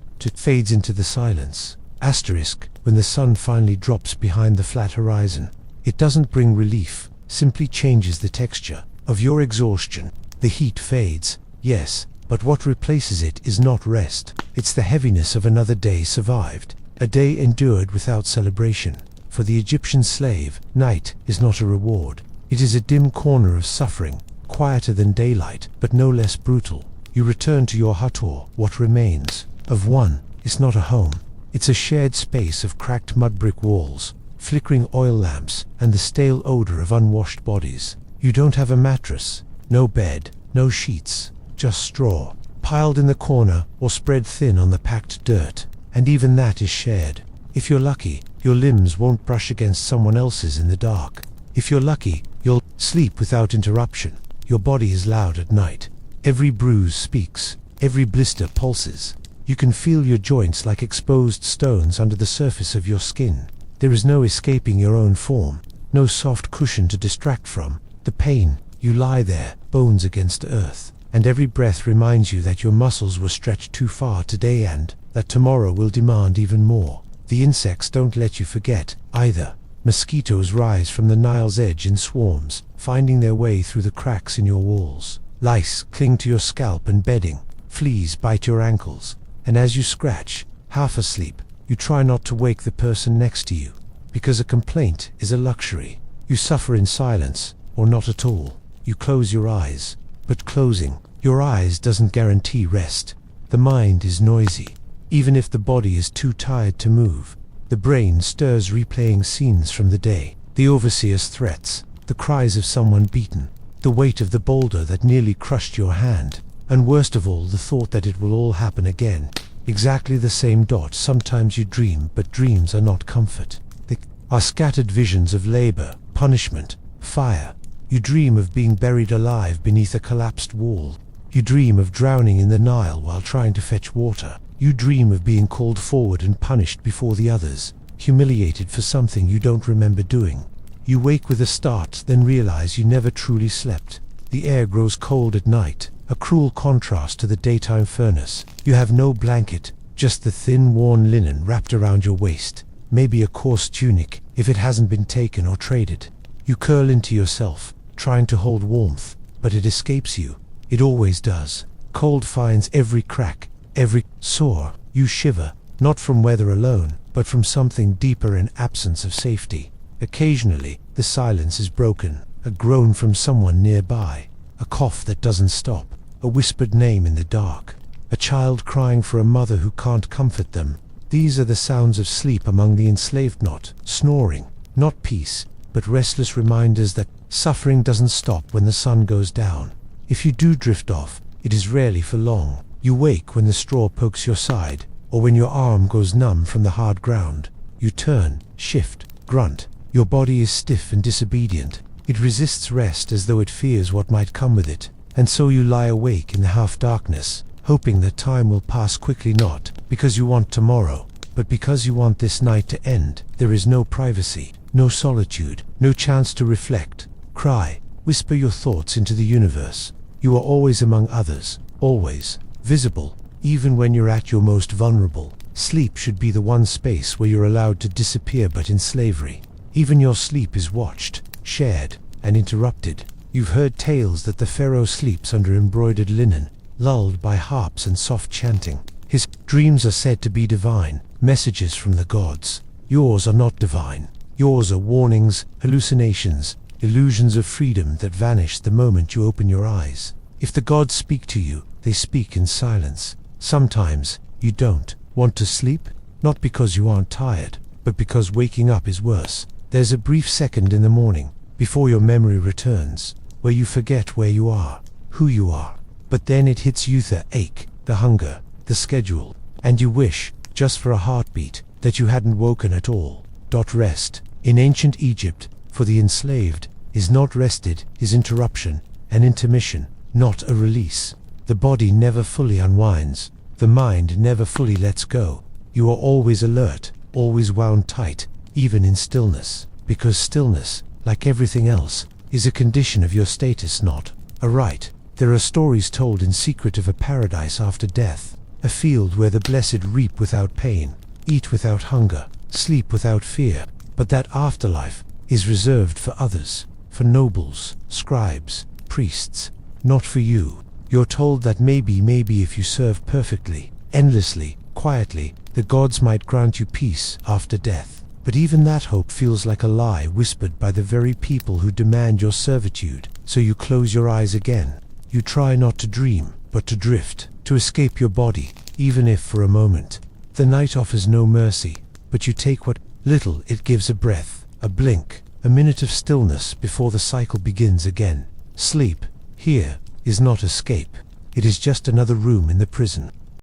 fades into the silence. Asterisk, when the sun finally drops behind the flat horizon. It doesn't bring relief, simply changes the texture of your exhaustion. The heat fades, yes, but what replaces it is not rest. It's the heaviness of another day survived, a day endured without celebration. For the Egyptian slave, night is not a reward. It is a dim corner of suffering, quieter than daylight, but no less brutal. You return to your hut, or what remains of one. Is not a home. It's a shared space of cracked mud brick walls, flickering oil lamps, and the stale odor of unwashed bodies. You don't have a mattress, no bed, no sheets, just straw, piled in the corner or spread thin on the packed dirt, and even that is shared. If you're lucky, your limbs won't brush against someone else's in the dark. If you're lucky, you'll sleep without interruption. Your body is loud at night. Every bruise speaks, every blister pulses. You can feel your joints like exposed stones under the surface of your skin. There is no escaping your own form, no soft cushion to distract from the pain. You lie there, bones against earth, and every breath reminds you that your muscles were stretched too far today and that tomorrow will demand even more. The insects don't let you forget, either. Mosquitoes rise from the Nile's edge in swarms, finding their way through the cracks in your walls. Lice cling to your scalp and bedding. Fleas bite your ankles. And as you scratch, half asleep, you try not to wake the person next to you. Because a complaint is a luxury. You suffer in silence, or not at all. You close your eyes. But closing your eyes doesn't guarantee rest. The mind is noisy. Even if the body is too tired to move, the brain stirs, replaying scenes from the day. The overseer's threats, the cries of someone beaten, the weight of the boulder that nearly crushed your hand, and worst of all, the thought that it will all happen again. Exactly the same dot. Sometimes you dream, but dreams are not comfort. They are scattered visions of labor, punishment, fire. You dream of being buried alive beneath a collapsed wall. You dream of drowning in the Nile while trying to fetch water. You dream of being called forward and punished before the others, humiliated for something you don't remember doing. You wake with a start, then realize you never truly slept. The air grows cold at night, a cruel contrast to the daytime furnace. You have no blanket, just the thin, worn linen wrapped around your waist, maybe a coarse tunic if it hasn't been taken or traded. You curl into yourself, trying to hold warmth, but it escapes you. It always does. Cold finds every crack, every sore. You shiver, not from weather alone, but from something deeper, an absence of safety. Occasionally, the silence is broken, a groan from someone nearby, a cough that doesn't stop, a whispered name in the dark, a child crying for a mother who can't comfort them. These are the sounds of sleep among the enslaved, not snoring, not peace, but restless reminders that suffering doesn't stop when the sun goes down. If you do drift off, it is rarely for long. You wake when the straw pokes your side, or when your arm goes numb from the hard ground. You turn, shift, grunt. Your body is stiff and disobedient. It resists rest as though it fears what might come with it. And so you lie awake in the half-darkness, hoping that time will pass quickly, not because you want tomorrow, but because you want this night to end. There is no privacy, no solitude, no chance to reflect, cry, whisper your thoughts into the universe. You are always among others, always visible, even when you're at your most vulnerable. Sleep should be the one space where you're allowed to disappear, but in slavery, even your sleep is watched, shared, and interrupted. You've heard tales that the pharaoh sleeps under embroidered linen, lulled by harps and soft chanting. His dreams are said to be divine, messages from the gods. Yours are not divine. Yours are warnings, hallucinations, illusions of freedom that vanish the moment you open your eyes. If the gods speak to you, they speak in silence. Sometimes you don't want to sleep, not because you aren't tired, but because waking up is worse. There's a brief second in the morning, before your memory returns, where you forget where you are, who you are. But then it hits you, the ache, the hunger, the schedule, and you wish, just for a heartbeat, that you hadn't woken at all. Rest. In ancient Egypt, for the enslaved, is not rested, is interruption, an intermission, not a release. The body never fully unwinds. The mind never fully lets go. You are always alert, always wound tight, even in stillness, because stillness, like everything else, is a condition of your status, not a right. There are stories told in secret of a paradise after death, a field where the blessed reap without pain, eat without hunger, sleep without fear. But that afterlife is reserved for others, for nobles, scribes, priests, not for you. You're told that maybe if you serve perfectly, endlessly, quietly, the gods might grant you peace after death. But even that hope feels like a lie whispered by the very people who demand your servitude. So you close your eyes again. You try not to dream, but to drift, to escape your body, even if for a moment. The night offers no mercy, but you take what little it gives, a breath, a blink, a minute of stillness before the cycle begins again. Sleep, here, is not escape. It is just another room in the prison.